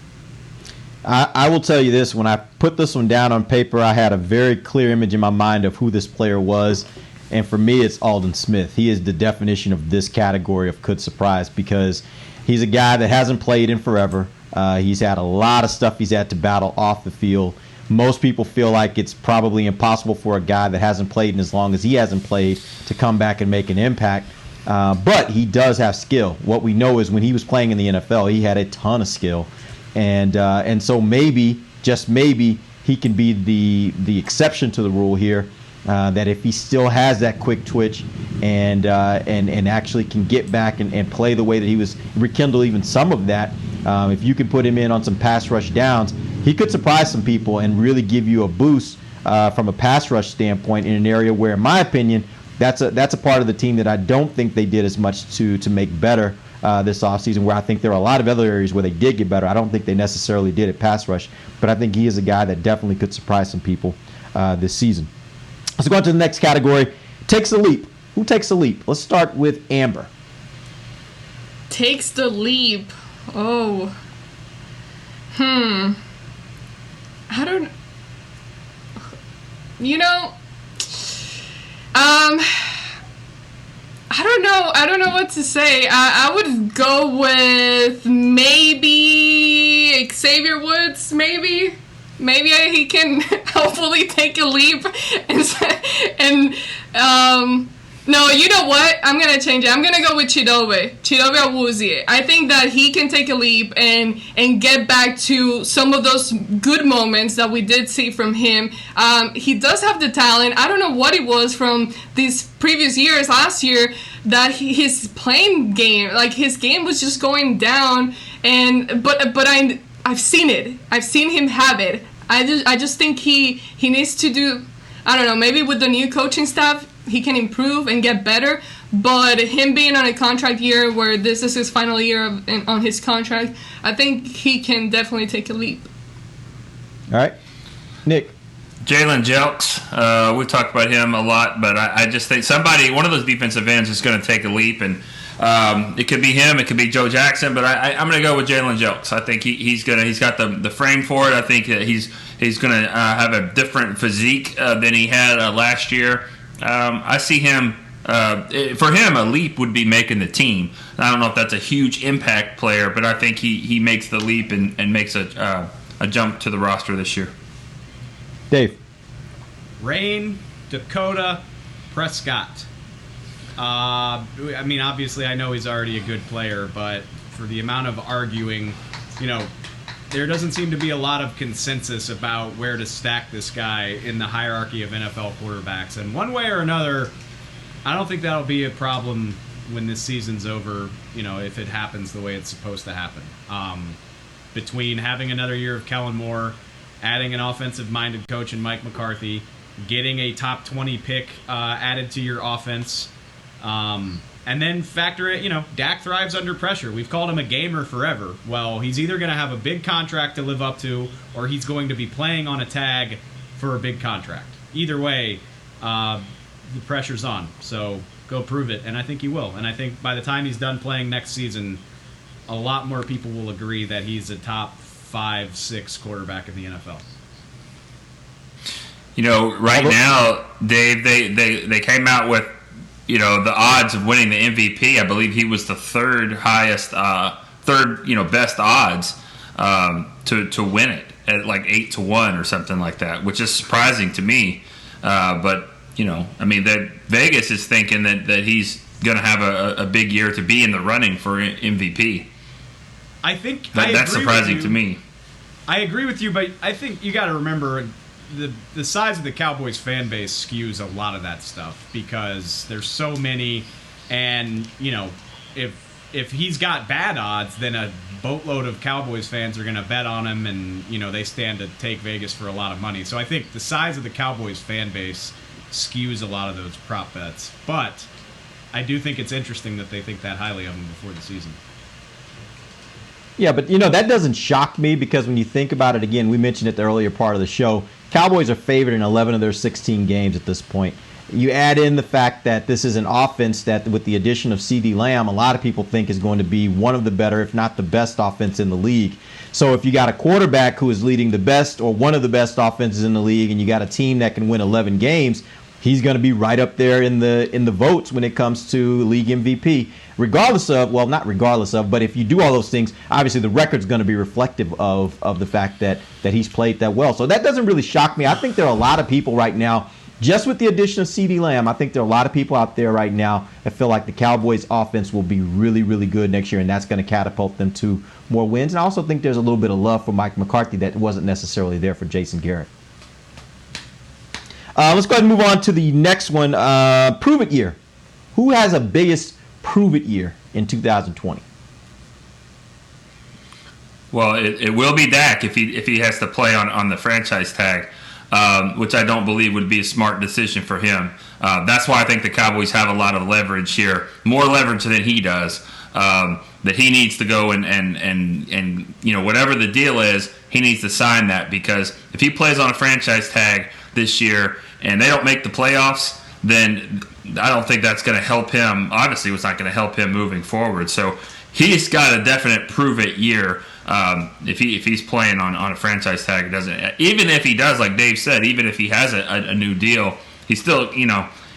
I will tell you this, when I put this one down on paper, I had a very clear image in my mind of who this player was. And for me, it's Aldon Smith. He is the definition of this category of could surprise, because he's a guy that hasn't played in forever. He's had a lot of stuff he's had to battle off the field. Most people feel like it's probably impossible for a guy that hasn't played in as long as he hasn't played to come back and make an impact. But he does have skill. What we know is when he was playing in the NFL, he had a ton of skill. And so maybe, just maybe, he can be the exception to the rule here. That if he still has that quick twitch and actually can get back and play the way that he was, rekindle even some of that, if you can put him in on some pass rush downs, he could surprise some people and really give you a boost from a pass rush standpoint in an area where, in my opinion, that's a part of the team that I don't think they did as much to make better this offseason, where I think there are a lot of other areas where they did get better. I don't think they necessarily did at pass rush, but I think he is a guy that definitely could surprise some people this season. Let's go on to the next category. Takes a leap. Who takes a leap? Let's start with Amber. Takes the leap. Oh. I don't. You know. I don't know what to say. I would go with maybe Xavier Woods. Maybe he can hopefully take a leap and no, you know what? I'm gonna change it. I'm gonna go with Chidobe Awuzie. I think that he can take a leap and get back to some of those good moments that we did see from him. He does have the talent. I don't know what it was from these previous years, last year, that his playing game, like his game was just going down. But I've seen it. I've seen him have it. I just think he needs to do, I don't know, maybe with the new coaching staff, he can improve and get better, but him being on a contract year where this is his final year on his contract, I think he can definitely take a leap. All right. Nick. Jalen Jelks, we've talked about him a lot, but I just think one of those defensive ends is going to take a leap, and it could be him, it could be Joe Jackson, but I'm going to go with Jalen Jelks. I think he's got the frame for it. I think that he's going to have a different physique than he had last year. I see him, for him, a leap would be making the team. I don't know if that's a huge impact player, but I think he makes the leap and makes a jump to the roster this year. Dave. Rain, Dakota, Prescott. I mean, obviously, I know he's already a good player, but for the amount of arguing, there doesn't seem to be a lot of consensus about where to stack this guy in the hierarchy of NFL quarterbacks. And one way or another, I don't think that'll be a problem when this season's over, if it happens the way it's supposed to happen. Between having another year of Kellen Moore, adding an offensive-minded coach in Mike McCarthy, getting a top 20 pick added to your offense, and then factor it, Dak thrives under pressure. We've called him a gamer forever. Well, he's either going to have a big contract to live up to, or he's going to be playing on a tag for a big contract. Either way, the pressure's on. So go prove it, and I think he will. And I think by the time he's done playing next season, a lot more people will agree that he's a top 5-6 quarterback in the NFL. Right now, Dave, they came out with the odds of winning the MVP. I believe he was the third best odds to win it at like 8-1 or something like that, which is surprising to me. But that Vegas is thinking that he's going to have a big year to be in the running for MVP. I think that's surprising to me. I agree with you, but I think you got to remember the size of the Cowboys fan base skews a lot of that stuff because there's so many, and if he's got bad odds, then a boatload of Cowboys fans are going to bet on him, and they stand to take Vegas for a lot of money. So I think the size of the Cowboys fan base skews a lot of those prop bets. But I do think it's interesting that they think that highly of him before the season. Yeah, but that doesn't shock me because when you think about it, again, we mentioned it the earlier part of the show, Cowboys are favored in 11 of their 16 games at this point. You add in the fact that this is an offense that, with the addition of CeeDee Lamb, a lot of people think is going to be one of the better, if not the best offense in the league. So if you got a quarterback who is leading the best or one of the best offenses in the league, and you got a team that can win 11 games, he's going to be right up there in the votes when it comes to league MVP. Regardless of, well, not regardless of, but if you do all those things, obviously the record's going to be reflective of the fact that he's played that well. So that doesn't really shock me. I think there are a lot of people right now, just with the addition of CeeDee Lamb, I think there are a lot of people out there right now that feel like the Cowboys offense will be really, really good next year, and that's going to catapult them to more wins. And I also think there's a little bit of love for Mike McCarthy that wasn't necessarily there for Jason Garrett. Let's go ahead and move on to the next one. Prove it year. Who has a biggest prove it year in 2020? Well, it will be Dak if he has to play on the franchise tag, which I don't believe would be a smart decision for him. That's why I think the Cowboys have a lot of leverage here, more leverage than he does. That he needs to go and whatever the deal is, he needs to sign that, because if he plays on a franchise tag this year and they don't make the playoffs, then I don't think that's going to help him. Obviously, it's not going to help him moving forward. So he's got a definite prove it year. If he's playing on a franchise tag, doesn't, even if he does, like Dave said, even if he has a new deal, he still he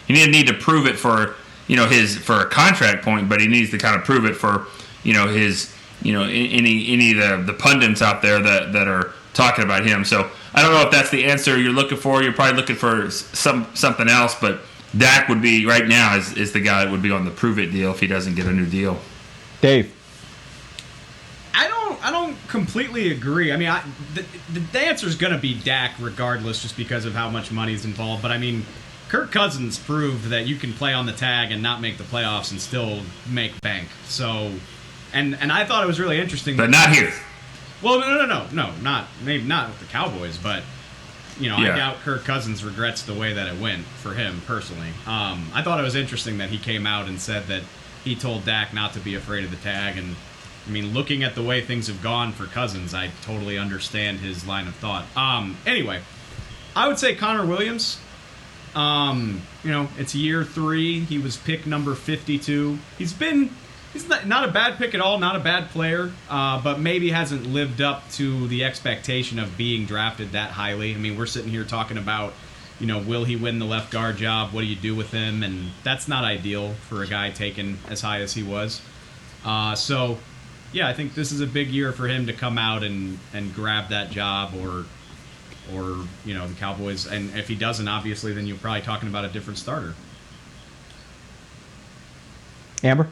need to prove it for for a contract point, but he needs to kind of prove it for his any of the pundits out there that are talking about him. So I don't know if that's the answer you're looking for. You're probably looking for something else, but Dak would be right now is the guy that would be on the prove it deal if he doesn't get a new deal. Dave. I don't completely agree. I mean, the answer is going to be Dak regardless, just because of how much money is involved. But I mean, Kirk Cousins proved that you can play on the tag and not make the playoffs and still make bank. So, and I thought it was really interesting. But not here. Well, no, maybe not with the Cowboys, but I doubt Kirk Cousins regrets the way that it went for him personally. I thought it was interesting that he came out and said that he told Dak not to be afraid of the tag, and I mean, looking at the way things have gone for Cousins, I totally understand his line of thought. Anyway, I would say Connor Williams. It's year 3. He was pick number 52. He's not a bad pick at all, not a bad player, but maybe hasn't lived up to the expectation of being drafted that highly. I mean, we're sitting here talking about, will he win the left guard job? What do you do with him? And that's not ideal for a guy taken as high as he was. So, yeah, I think this is a big year for him to come out and grab that job, or the Cowboys. And if he doesn't, obviously, then you're probably talking about a different starter. Amber?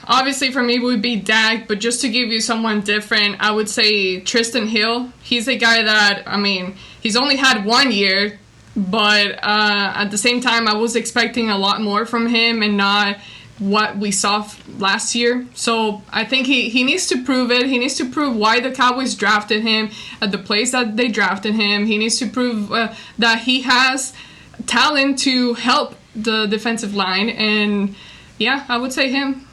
Obviously for me it would be Dak, but just to give you someone different, I would say Tristan Hill. He's a guy that, I mean, he's only had 1 year, but at the same time I was expecting a lot more from him and not what we saw last year. So I think he needs to prove it. He needs to prove why the Cowboys drafted him at the place that they drafted him. He needs to prove that he has talent to help the defensive line, and yeah, I would say him.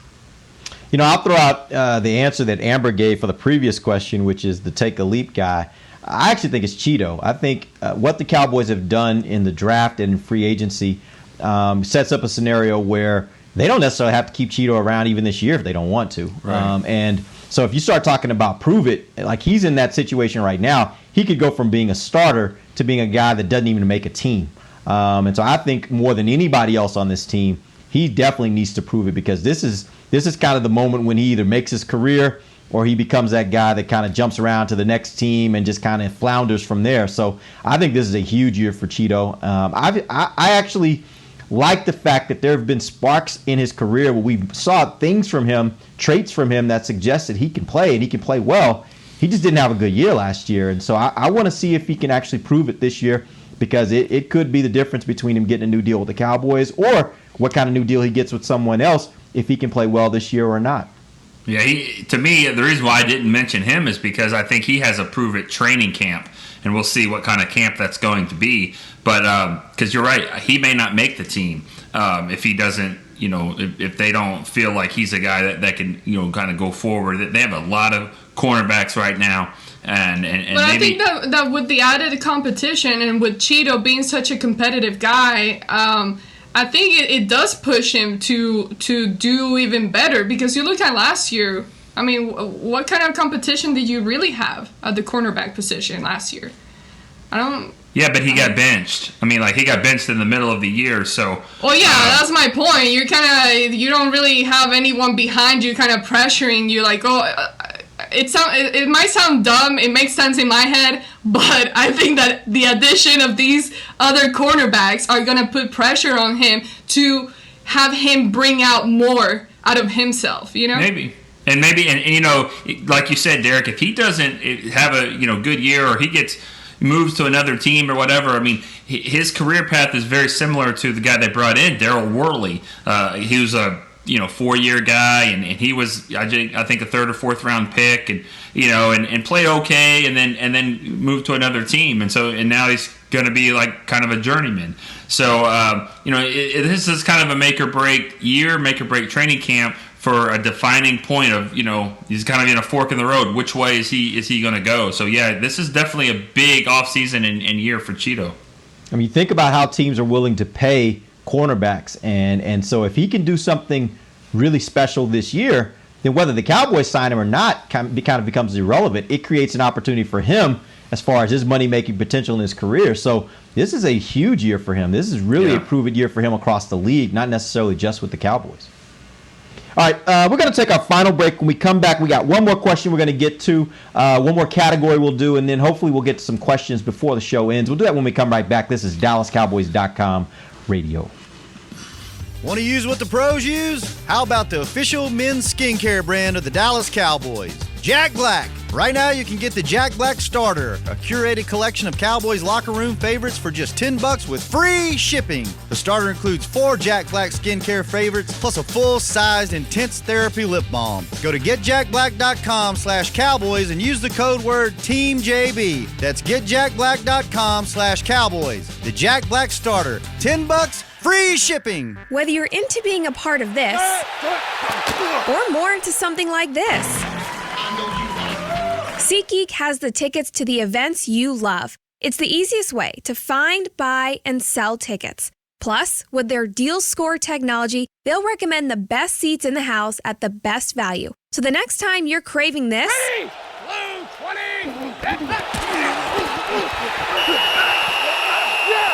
I'll throw out the answer that Amber gave for the previous question, which is the take a leap guy. I actually think it's Cheeto. I think what the Cowboys have done in the draft and in free agency sets up a scenario where they don't necessarily have to keep Cheeto around even this year if they don't want to. Right. And so if you start talking about prove it, like he's in that situation right now, he could go from being a starter to being a guy that doesn't even make a team. And so I think more than anybody else on this team, he definitely needs to prove it, because this is kind of the moment when he either makes his career or he becomes that guy that kind of jumps around to the next team and just kind of flounders from there. So I think this is a huge year for Cheeto. I actually like the fact that there have been sparks in his career where we saw things from him, traits from him that suggested he can play, and he can play well. He just didn't have a good year last year. And so I want to see if he can actually prove it this year, because it could be the difference between him getting a new deal with the Cowboys or what kind of new deal he gets with someone else, if he can play well this year or not. Yeah, to me, the reason why I didn't mention him is because I think he has a prove it training camp. and we'll see what kind of camp that's going to be. But because you're right, he may not make the team if he doesn't. If they don't feel like he's a guy that can kind of go forward. They have a lot of cornerbacks right now. And but I think that with the added competition and with Cheeto being such a competitive guy, I think it does push him to do even better, because you looked at last year. I mean, what kind of competition did you really have at the cornerback position last year? Yeah, but he got benched. I mean, he got benched in the middle of the year, so... Well, yeah, that's my point. You don't really have anyone behind you kind of pressuring you, it might sound dumb, it makes sense in my head, but I think that the addition of these other cornerbacks are going to put pressure on him to have him bring out more out of himself, Maybe, like you said, Derek, if he doesn't have a good year, or he moves to another team or whatever, I mean, his career path is very similar to the guy they brought in, Darryl Worley. He was a 4-year guy, and he was I think a 3rd or 4th round pick, and and played okay, and then moved to another team, and now he's going to be kind of a journeyman. So this is kind of a make or break year, make or break training camp for a defining point of he's kind of in a fork in the road. Which way is he going to go? So yeah, this is definitely a big offseason and year for Cheeto. I mean, think about how teams are willing to pay cornerbacks, and so if he can do something really special this year, then whether the Cowboys sign him or not kind of becomes irrelevant. It creates an opportunity for him as far as his money-making potential in his career. So this is a huge year for him. This is really a proven year for him across the league, not necessarily just with the Cowboys. All right, we're going to take our final break. When we come back, we got one more question we're going to get to, one more category we'll do, and then hopefully we'll get to some questions before the show ends. We'll do that when we come right back. This is DallasCowboys.com radio. Want to use what the pros use? How about the official men's skincare brand of the Dallas Cowboys, Jack Black? Right now you can get the Jack Black Starter, a curated collection of Cowboys locker room favorites for just $10 with free shipping. The starter includes 4 Jack Black skincare favorites plus a full-sized intense therapy lip balm. Go to getjackblack.com/Cowboys and use the code word TEAMJB. That's getjackblack.com/Cowboys. The Jack Black Starter, $10, free shipping. Whether you're into being a part of this or more into something like this, SeatGeek has the tickets to the events you love. It's the easiest way to find, buy, and sell tickets. Plus, with their deal score technology, they'll recommend the best seats in the house at the best value. So the next time you're craving this, Hey! Blue 20!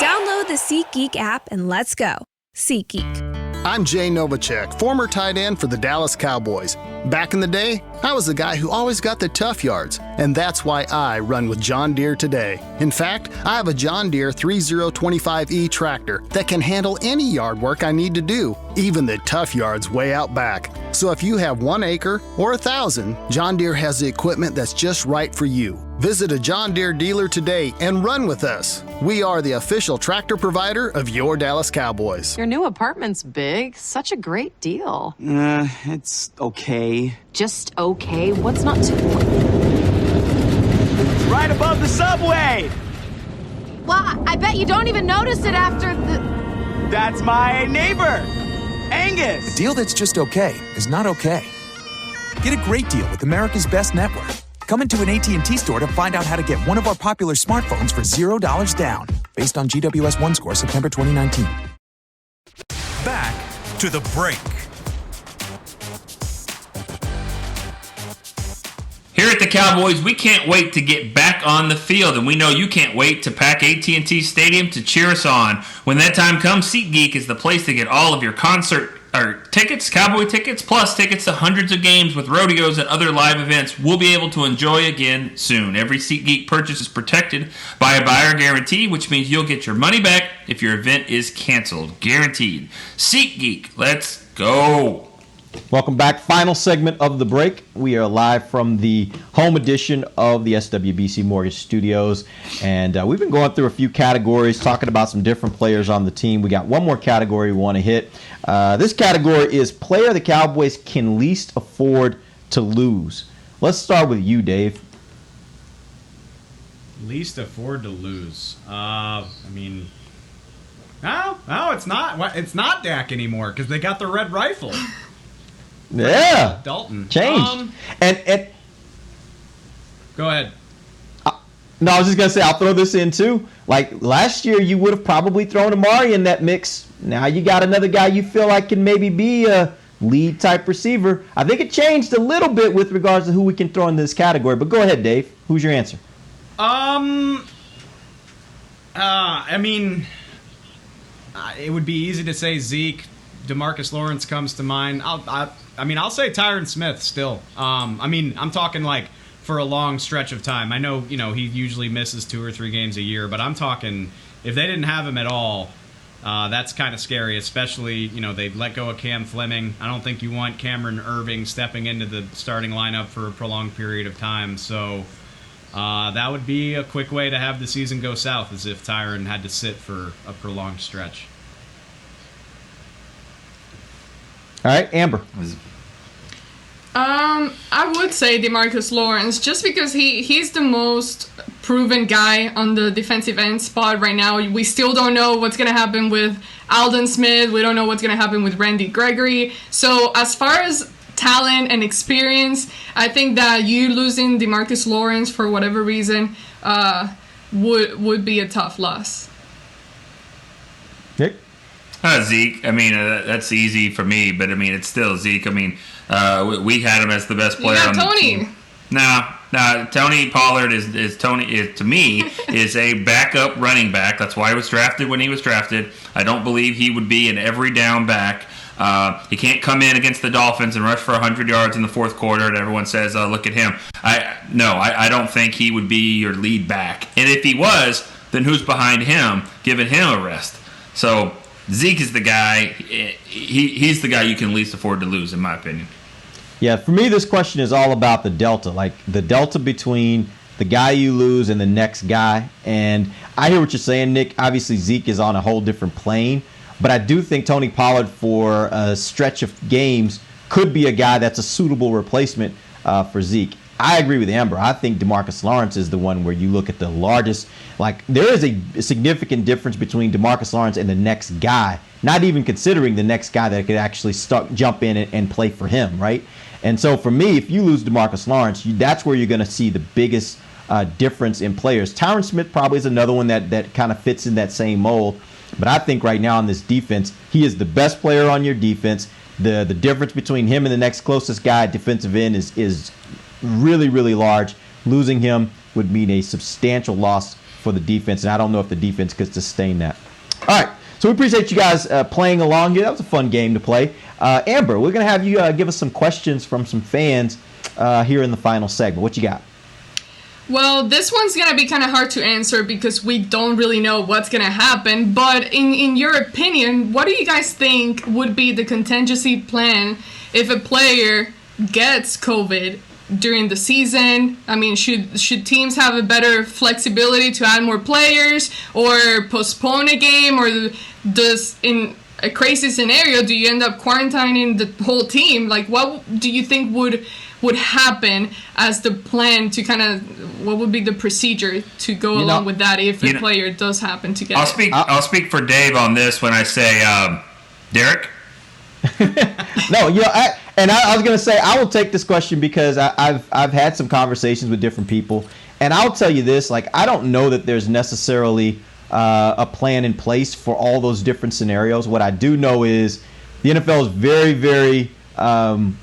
download the SeatGeek app and let's go. SeatGeek. I'm Jay Novacek, former tight end for the Dallas Cowboys. Back in the day, I was the guy who always got the tough yards, and that's why I run with John Deere today. In fact, I have a John Deere 3025E tractor that can handle any yard work I need to do, even the tough yards way out back. So if you have 1 acre or 1,000, John Deere has the equipment that's just right for you. Visit a John Deere dealer today and run with us. We are the official tractor provider of your Dallas Cowboys. Your new apartment's big. Such a great deal. It's okay. Just okay? What's not to... Right above the subway! Well, I bet you don't even notice it after the... That's my neighbor, Angus. A deal that's just okay is not okay. Get a great deal with America's Best Network. Come into an AT&T store to find out how to get one of our popular smartphones for $0 down, based on GWS 1 score September 2019. Back to the break. Here at the Cowboys, we can't wait to get back on the field, and we know you can't wait to pack AT&T Stadium to cheer us on. When that time comes, SeatGeek is the place to get all of your concert tickets, Cowboy tickets, plus tickets to hundreds of games with rodeos and other live events we'll be able to enjoy again soon. Every SeatGeek purchase is protected by a buyer guarantee, which means you'll get your money back if your event is canceled. Guaranteed. SeatGeek, let's go. Welcome back. Final segment of the break. We are live from the home edition of the SWBC Mortgage Studios. And we've been going through a few categories, talking about some different players on the team. We got one more category we want to hit. This category is player the Cowboys can least afford to lose. Let's start with you, Dave. Least afford to lose. I mean, no, it's not. It's not Dak anymore because they got the red rifle. Yeah, Dalton changed. And go ahead. No, I was just gonna say I'll throw this in too. Like last year, you would have probably thrown Amari in that mix. Now you got another guy you feel like can maybe be a lead type receiver. I think it changed a little bit with regards to who we can throw in this category. But go ahead, Dave. Who's your answer? I mean, it would be easy to say Zeke. DeMarcus Lawrence comes to mind. I'll say Tyron Smith still. I mean, I'm talking like for a long stretch of time. I know, he usually misses 2 or 3 games a year, but I'm talking if they didn't have him at all, that's kind of scary, especially, they'd let go of Cam Fleming. I don't think you want Cameron Irving stepping into the starting lineup for a prolonged period of time, so that would be a quick way to have the season go south, as if Tyron had to sit for a prolonged stretch. All right, Amber. I would say DeMarcus Lawrence, just because he's the most proven guy on the defensive end spot right now. We still don't know what's going to happen with Aldon Smith. We don't know what's going to happen with Randy Gregory. So as far as talent and experience, I think that you losing DeMarcus Lawrence for whatever reason would be a tough loss. Nick? Zeke. I mean, that's easy for me, but I mean, it's still Zeke. I mean, we had him as the best player on the team. No, Tony Pollard is to me is a backup running back. That's why he was drafted when he was drafted. I don't believe he would be an every down back. He can't come in against the Dolphins and rush for 100 yards in the fourth quarter, and everyone says, "Look at him." I don't think he would be your lead back. And if he was, then who's behind him, giving him a rest? So Zeke is the guy. He's the guy you can least afford to lose, in my opinion. Yeah, for me, this question is all about the delta, like the delta between the guy you lose and the next guy. And I hear what you're saying, Nick. Obviously, Zeke is on a whole different plane. But I do think Tony Pollard, for a stretch of games, could be a guy that's a suitable replacement for Zeke. I agree with Amber. I think DeMarcus Lawrence is the one where you look at the largest. Like, there is a significant difference between DeMarcus Lawrence and the next guy, not even considering the next guy that could actually jump in and play for him, right? And so for me, if you lose DeMarcus Lawrence, that's where you're going to see the biggest difference in players. Tyron Smith probably is another one that kind of fits in that same mold. But I think right now on this defense, he is the best player on your defense. The difference between him and the next closest guy at defensive end is really, really large. Losing him would mean a substantial loss for the defense, and I don't know if the defense could sustain that. All right, so we appreciate you guys playing along here. That was a fun game to play. Amber, we're going to have you give us some questions from some fans here in the final segment. What you got? Well, this one's going to be kind of hard to answer because we don't really know what's going to happen. But in your opinion, what do you guys think would be the contingency plan if a player gets COVID during the season? I mean, should teams have a better flexibility to add more players or postpone a game? Or does, in a crazy scenario, do you end up quarantining the whole team? Like, what do you think would happen as the plan to kind of, what would be the procedure to go along with that if a player does happen to get it? I'll speak for Dave on this when I say, Derek? No, I was going to say, I will take this question because I've had some conversations with different people, and I'll tell you this, like, I don't know that there's necessarily a plan in place for all those different scenarios. What I do know is the NFL is very, very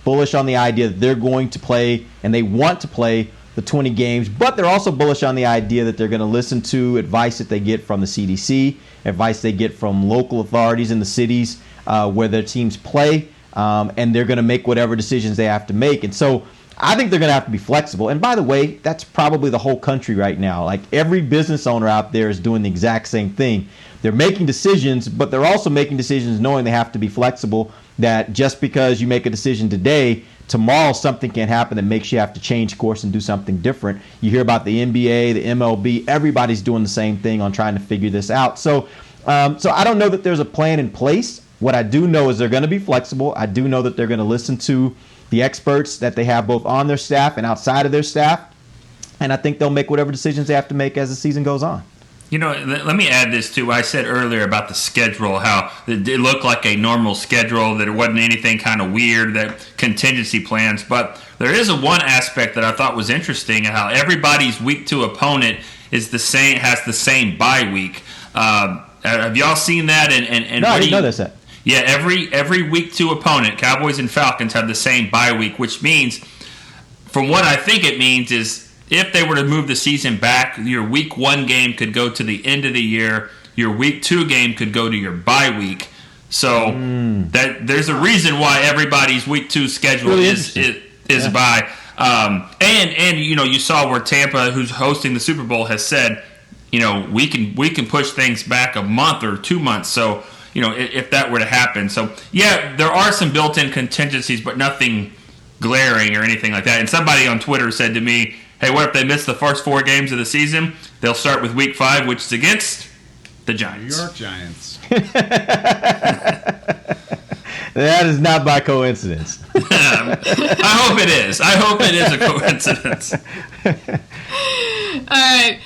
bullish on the idea that they're going to play and they want to play the 20 games, but they're also bullish on the idea that they're going to listen to advice that they get from the CDC, advice they get from local authorities in the cities where their teams play, and they're going to make whatever decisions they have to make. And so I think they're going to have to be flexible. And by the way, that's probably the whole country right now. Like, every business owner out there is doing the exact same thing. They're making decisions, but they're also making decisions knowing they have to be flexible, that just because you make a decision today, tomorrow something can happen that makes you have to change course and do something different. You hear about the NBA, the MLB, everybody's doing the same thing on trying to figure this out. So I don't know that there's a plan in place. What I do know is they're going to be flexible. I do know that they're going to listen to the experts that they have both on their staff and outside of their staff. And I think they'll make whatever decisions they have to make as the season goes on. You know, let me add this to what I said earlier about the schedule, how it looked like a normal schedule, that it wasn't anything kind of weird, that contingency plans. But there is one aspect that I thought was interesting, how everybody's week 2 opponent is has the same bye week. Have y'all seen that? And no, I didn't know that. Yeah, every week 2 opponent, Cowboys and Falcons, have the same bye week, which means, from what I think it means, is if they were to move the season back, your week 1 game could go to the end of the year. Your week 2 game could go to your bye week. So that there's a reason why everybody's week 2 schedule really is bye. And you know, you saw where Tampa, who's hosting the Super Bowl, has said, you know, we can push things back a month or 2 months. So, you know, if that were to happen. So yeah, there are some built-in contingencies, but nothing glaring or anything like that. And somebody on Twitter said to me, hey, what if they miss the first 4 games of the season? They'll start with week 5, which is against the Giants. New York Giants. That is not by coincidence. I hope it is. I hope it is a coincidence. All right.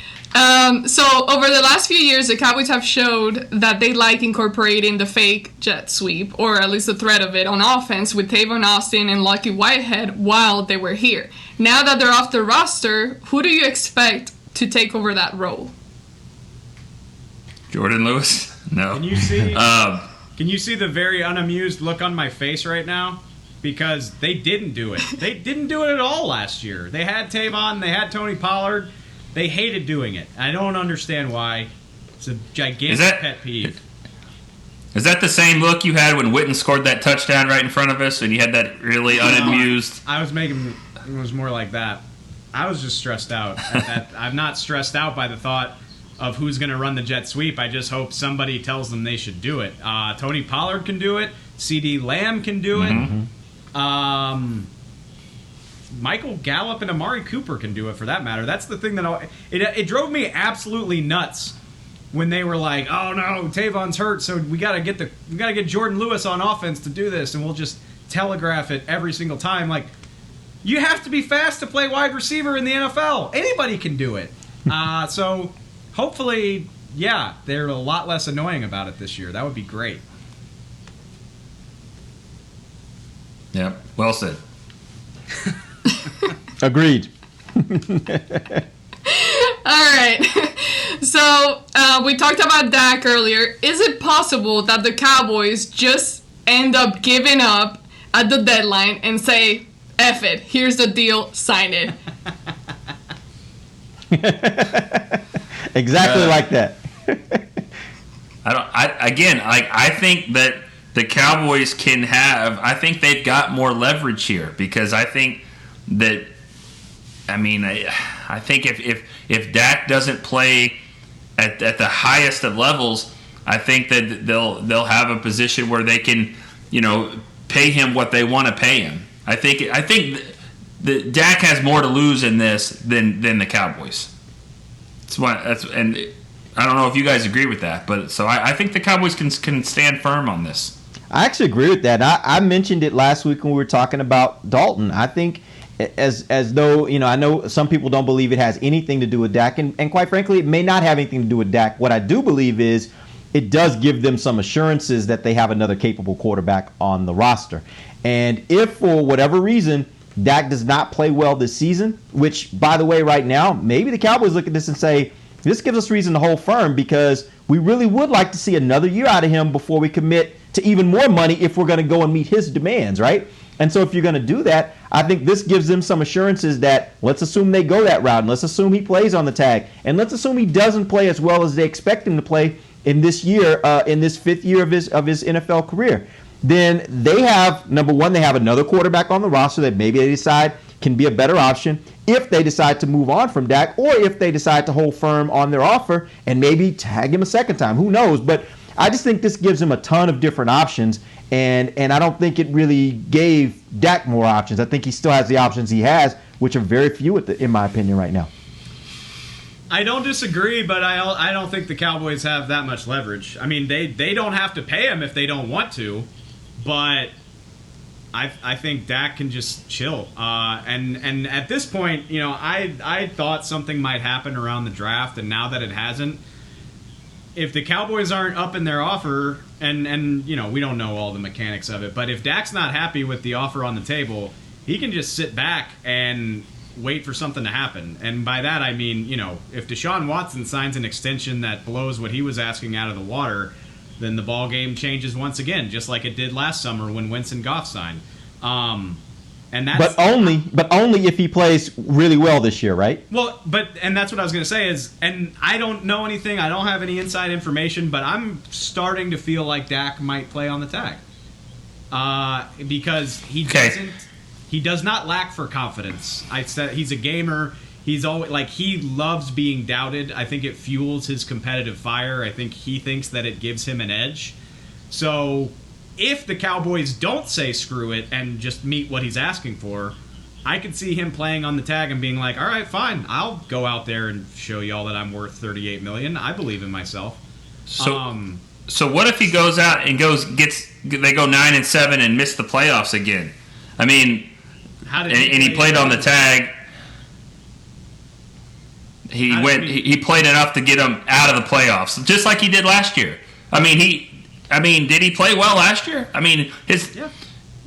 So over the last few years, the Cowboys have showed that they like incorporating the fake jet sweep, or at least the threat of it, on offense with Tavon Austin and Lucky Whitehead while they were here. Now that they're off the roster, who do you expect to take over that role? Jordan Lewis? No. Can you see the very unamused look on my face right now? Because they didn't do it. They didn't do it at all last year. They had Tavon, they had Tony Pollard. They hated doing it. I don't understand why. It's a gigantic pet peeve. Is that the same look you had when Witten scored that touchdown right in front of us, and you had that really unamused? It was more like that. I was just stressed out. I'm not stressed out by the thought of who's going to run the jet sweep. I just hope somebody tells them they should do it. Tony Pollard can do it. CD Lamb can do it. Michael Gallup and Amari Cooper can do it, for that matter. That's the thing that it drove me absolutely nuts when they were like, "Oh no, Tavon's hurt, so we gotta get Jordan Lewis on offense to do this, and we'll just telegraph it every single time." Like, you have to be fast to play wide receiver in the NFL. Anybody can do it. So hopefully, yeah, they're a lot less annoying about it this year. That would be great. Yeah, well said. Agreed. All right. So we talked about Dak earlier. Is it possible that the Cowboys just end up giving up at the deadline and say, F it, here's the deal, sign it? Exactly like that. I think that the Cowboys can have, I think they've got more leverage here, because I think that, I think if Dak doesn't play at the highest of levels, I think that they'll have a position where they can, pay him what they want to pay him. I think that Dak has more to lose in this than the Cowboys. And I don't know if you guys agree with that, but so I think the Cowboys can stand firm on this. I actually agree with that. I mentioned it last week when we were talking about Dalton. I think as though, I know some people don't believe it has anything to do with Dak, and quite frankly, it may not have anything to do with Dak. What I do believe is it does give them some assurances that they have another capable quarterback on the roster. And if for whatever reason Dak does not play well this season, which, by the way, right now, maybe the Cowboys look at this and say, this gives us reason to hold firm, because we really would like to see another year out of him before we commit to even more money if we're going to go and meet his demands, right? And so if you're going to do that, I think this gives them some assurances that, let's assume they go that route, and let's assume he plays on the tag, and let's assume he doesn't play as well as they expect him to play in this year, in this fifth year of his NFL career. Then they have, number one, they have another quarterback on the roster that maybe they decide can be a better option if they decide to move on from Dak, or if they decide to hold firm on their offer and maybe tag him a second time. Who knows? But I just think this gives him a ton of different options, and I don't think it really gave Dak more options. I think he still has the options he has, which are very few, in my opinion, right now. I don't disagree, but I don't think the Cowboys have that much leverage. I mean, they don't have to pay him if they don't want to, but I think Dak can just chill. And at this point, you know, I thought something might happen around the draft, and now that it hasn't, if the Cowboys aren't up in their offer, and you know, we don't know all the mechanics of it, but if Dak's not happy with the offer on the table, he can just sit back and wait for something to happen. And by that I mean, you know, if Deshaun Watson signs an extension that blows what he was asking out of the water, then the ball game changes once again, just like it did last summer when Wentz and Goff signed. And that's but only if he plays really well this year, right? Well, and that's what I was going to say is, and I don't know anything, I don't have any inside information, but I'm starting to feel like Dak might play on the tag, because he does not lack for confidence. I said he's a gamer. He's always like, he loves being doubted. I think it fuels his competitive fire. I think he thinks that it gives him an edge. So if the Cowboys don't say screw it and just meet what he's asking for, I could see him playing on the tag and being like, all right, fine, I'll go out there and show y'all that I'm worth $38 million. I believe in myself. So what if he goes out and they go 9-7 and miss the playoffs again? I mean, he played on the tag. He played enough to get them out of the playoffs, just like he did last year. I mean, did he play well last year? I mean, his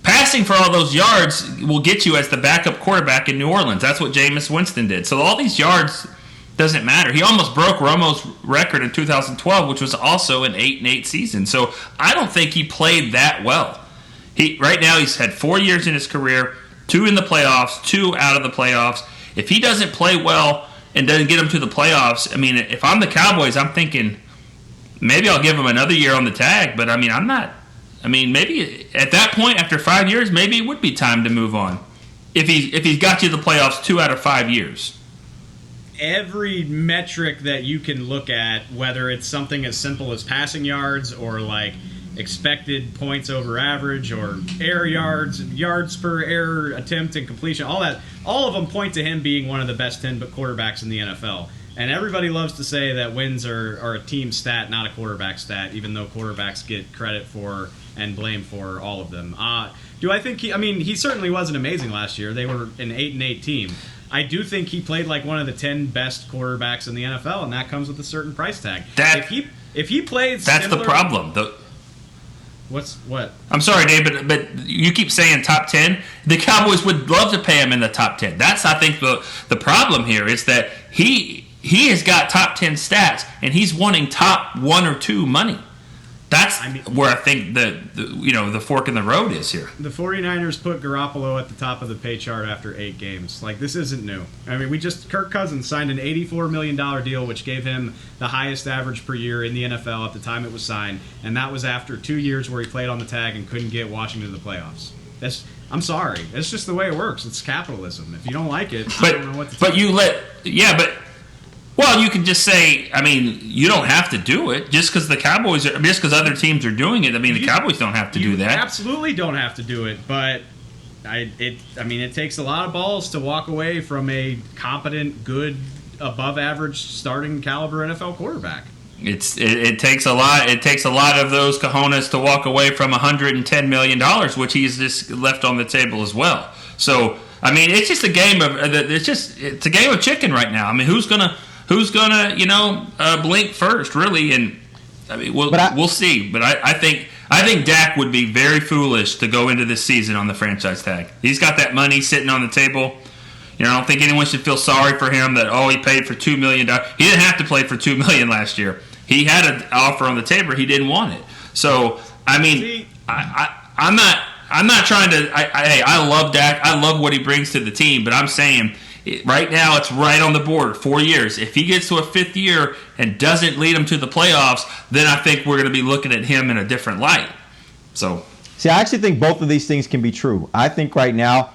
passing for all those yards will get you as the backup quarterback in New Orleans. That's what Jameis Winston did. So all these yards doesn't matter. He almost broke Romo's record in 2012, which was also an 8-8 season. So I don't think he played that well. Right now he's had 4 years in his career, 2 in the playoffs, 2 out of the playoffs. If he doesn't play well and doesn't get him to the playoffs, I mean, if I'm the Cowboys, I'm thinking maybe I'll give him another year on the tag. But I mean, maybe at that point, after 5 years, maybe it would be time to move on. If he's got you to the playoffs 2 out of 5 years. Every metric that you can look at, whether it's something as simple as passing yards or like expected points over average or air yards per air attempt and completion, all of them point to him being one of the best 10 quarterbacks in the NFL. And everybody loves to say that wins are a team stat, not a quarterback stat, even though quarterbacks get credit for and blame for all of them. Do I think he certainly wasn't amazing last year. They were an 8-8 team. I do think he played like one of the 10 best quarterbacks in the NFL, and that comes with a certain price tag. If he plays, that's the problem. What? I'm sorry, Dave, but you keep saying top 10. The Cowboys would love to pay him in the top 10. That's, I think, the problem here is that he has got top 10 stats, and he's wanting top 1 or 2 money. That's where I think the fork in the road is here. The 49ers put Garoppolo at the top of the pay chart after 8 games. Like, this isn't new. I mean, Kirk Cousins signed an $84 million deal, which gave him the highest average per year in the NFL at the time it was signed, and that was after 2 years where he played on the tag and couldn't get Washington to the playoffs. I'm sorry. That's just the way it works. It's capitalism. If you don't like it, I don't know what to tell you. Well, you can just say, I mean, you don't have to do it just because other teams are doing it. I mean, the Cowboys don't have to do that. You absolutely don't have to do it, but it takes a lot of balls to walk away from a competent, good, above average starting caliber NFL quarterback. It takes a lot. It takes a lot of those cojones to walk away from $110 million, which he's just left on the table as well. So, I mean, it's just a game of it's a game of chicken right now. I mean, who's gonna blink first, really? And I mean, we'll see. But I think Dak would be very foolish to go into this season on the franchise tag. He's got that money sitting on the table. You know, I don't think anyone should feel sorry for him that he paid for $2 million. He didn't have to play for $2 million last year. He had an offer on the table. He didn't want it. So I mean, I'm not trying to. I love Dak. I love what he brings to the team. But I'm saying right now it's right on the board. 4 years. If he gets to a 5th year and doesn't lead him to the playoffs, then I think we're going to be looking at him in a different light. So, see, I actually think both of these things can be true. I think right now,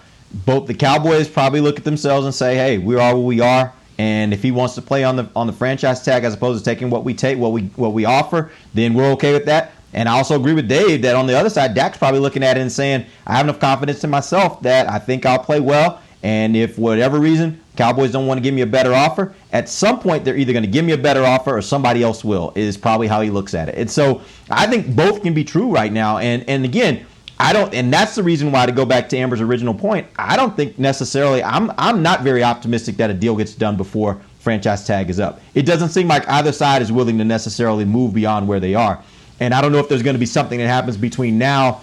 both the Cowboys probably look at themselves and say, "Hey, we are what we are." And if he wants to play on the franchise tag as opposed to taking what we offer, then we're okay with that. And I also agree with Dave that on the other side, Dak's probably looking at it and saying, I have enough confidence in myself that I think I'll play well. And if for whatever reason Cowboys don't want to give me a better offer, at some point they're either going to give me a better offer or somebody else will, is probably how he looks at it. And so I think both can be true right now. And again, I don't, and that's the reason why, to go back to Amber's original point, I don't think necessarily, I'm not very optimistic that a deal gets done before franchise tag is up. It doesn't seem like either side is willing to necessarily move beyond where they are. And I don't know if there's going to be something that happens between now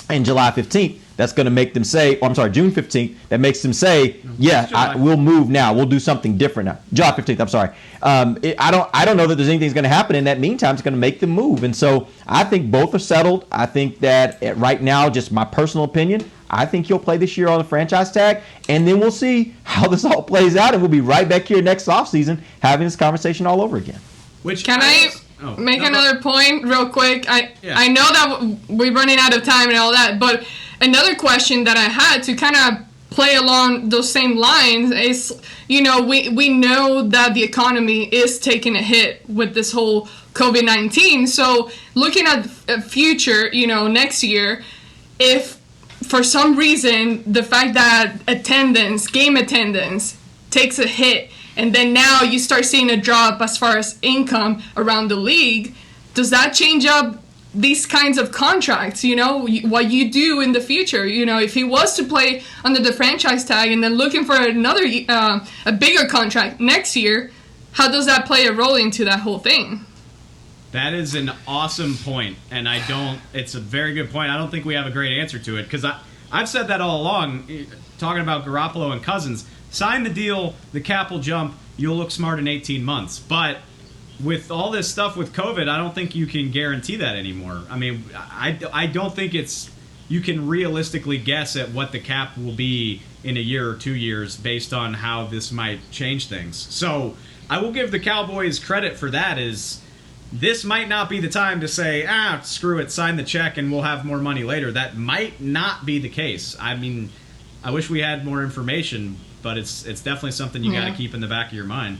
and July 15th that's going to make them say, June 15th, that makes them say, we'll move now. We'll do something different now. July 15th, I'm sorry. I don't know that there's anything that's going to happen in that meantime. It's going to make them move. And so I think both are settled. I think that right now, just my personal opinion, I think he'll play this year on the franchise tag, and then we'll see how this all plays out, and we'll be right back here next offseason having this conversation all over again. Can I make another point real quick? I know that we're running out of time and all that, but another question that I had to kind of play along those same lines is, we know that the economy is taking a hit with this whole COVID-19. So looking at the future, next year, if for some reason the fact that game attendance takes a hit, and then now you start seeing a drop as far as income around the league, does that change up these kinds of contracts, what you do in the future? If he was to play under the franchise tag and then looking for another, a bigger contract next year, how does that play a role into that whole thing? That is an awesome point, and it's a very good point. I don't think we have a great answer to it, because I've said that all along, talking about Garoppolo and Cousins. Sign the deal, the cap will jump, you'll look smart in 18 months. But with all this stuff with COVID, I don't think you can guarantee that anymore. I mean, I don't think you can realistically guess at what the cap will be in a year or 2 years based on how this might change things. So I will give the Cowboys credit for that. This might not be the time to say, screw it, sign the check and we'll have more money later. That might not be the case. I mean, I wish we had more information, but it's definitely something you got to keep in the back of your mind.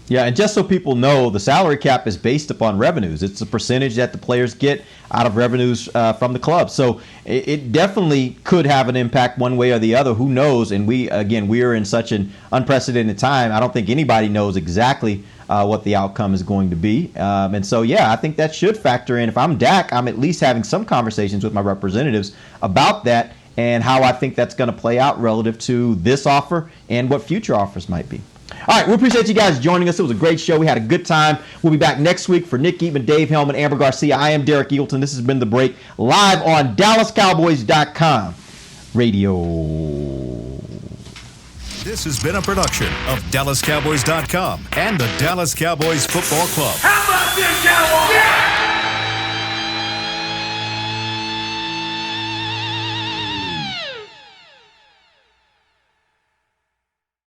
Yeah, and just so people know, the salary cap is based upon revenues. It's a percentage that the players get out of revenues from the club. So it definitely could have an impact one way or the other. Who knows? And we are in such an unprecedented time. I don't think anybody knows exactly what the outcome is going to be. And so, I think that should factor in. If I'm Dak, I'm at least having some conversations with my representatives about that and how I think that's going to play out relative to this offer and what future offers might be. All right, we appreciate you guys joining us. It was a great show. We had a good time. We'll be back next week. For Nick Eatman, Dave Hellman, Amber Garcia, I am Derek Eagleton. This has been The Break, live on DallasCowboys.com radio. This has been a production of DallasCowboys.com and the Dallas Cowboys Football Club. How about this, Cowboys?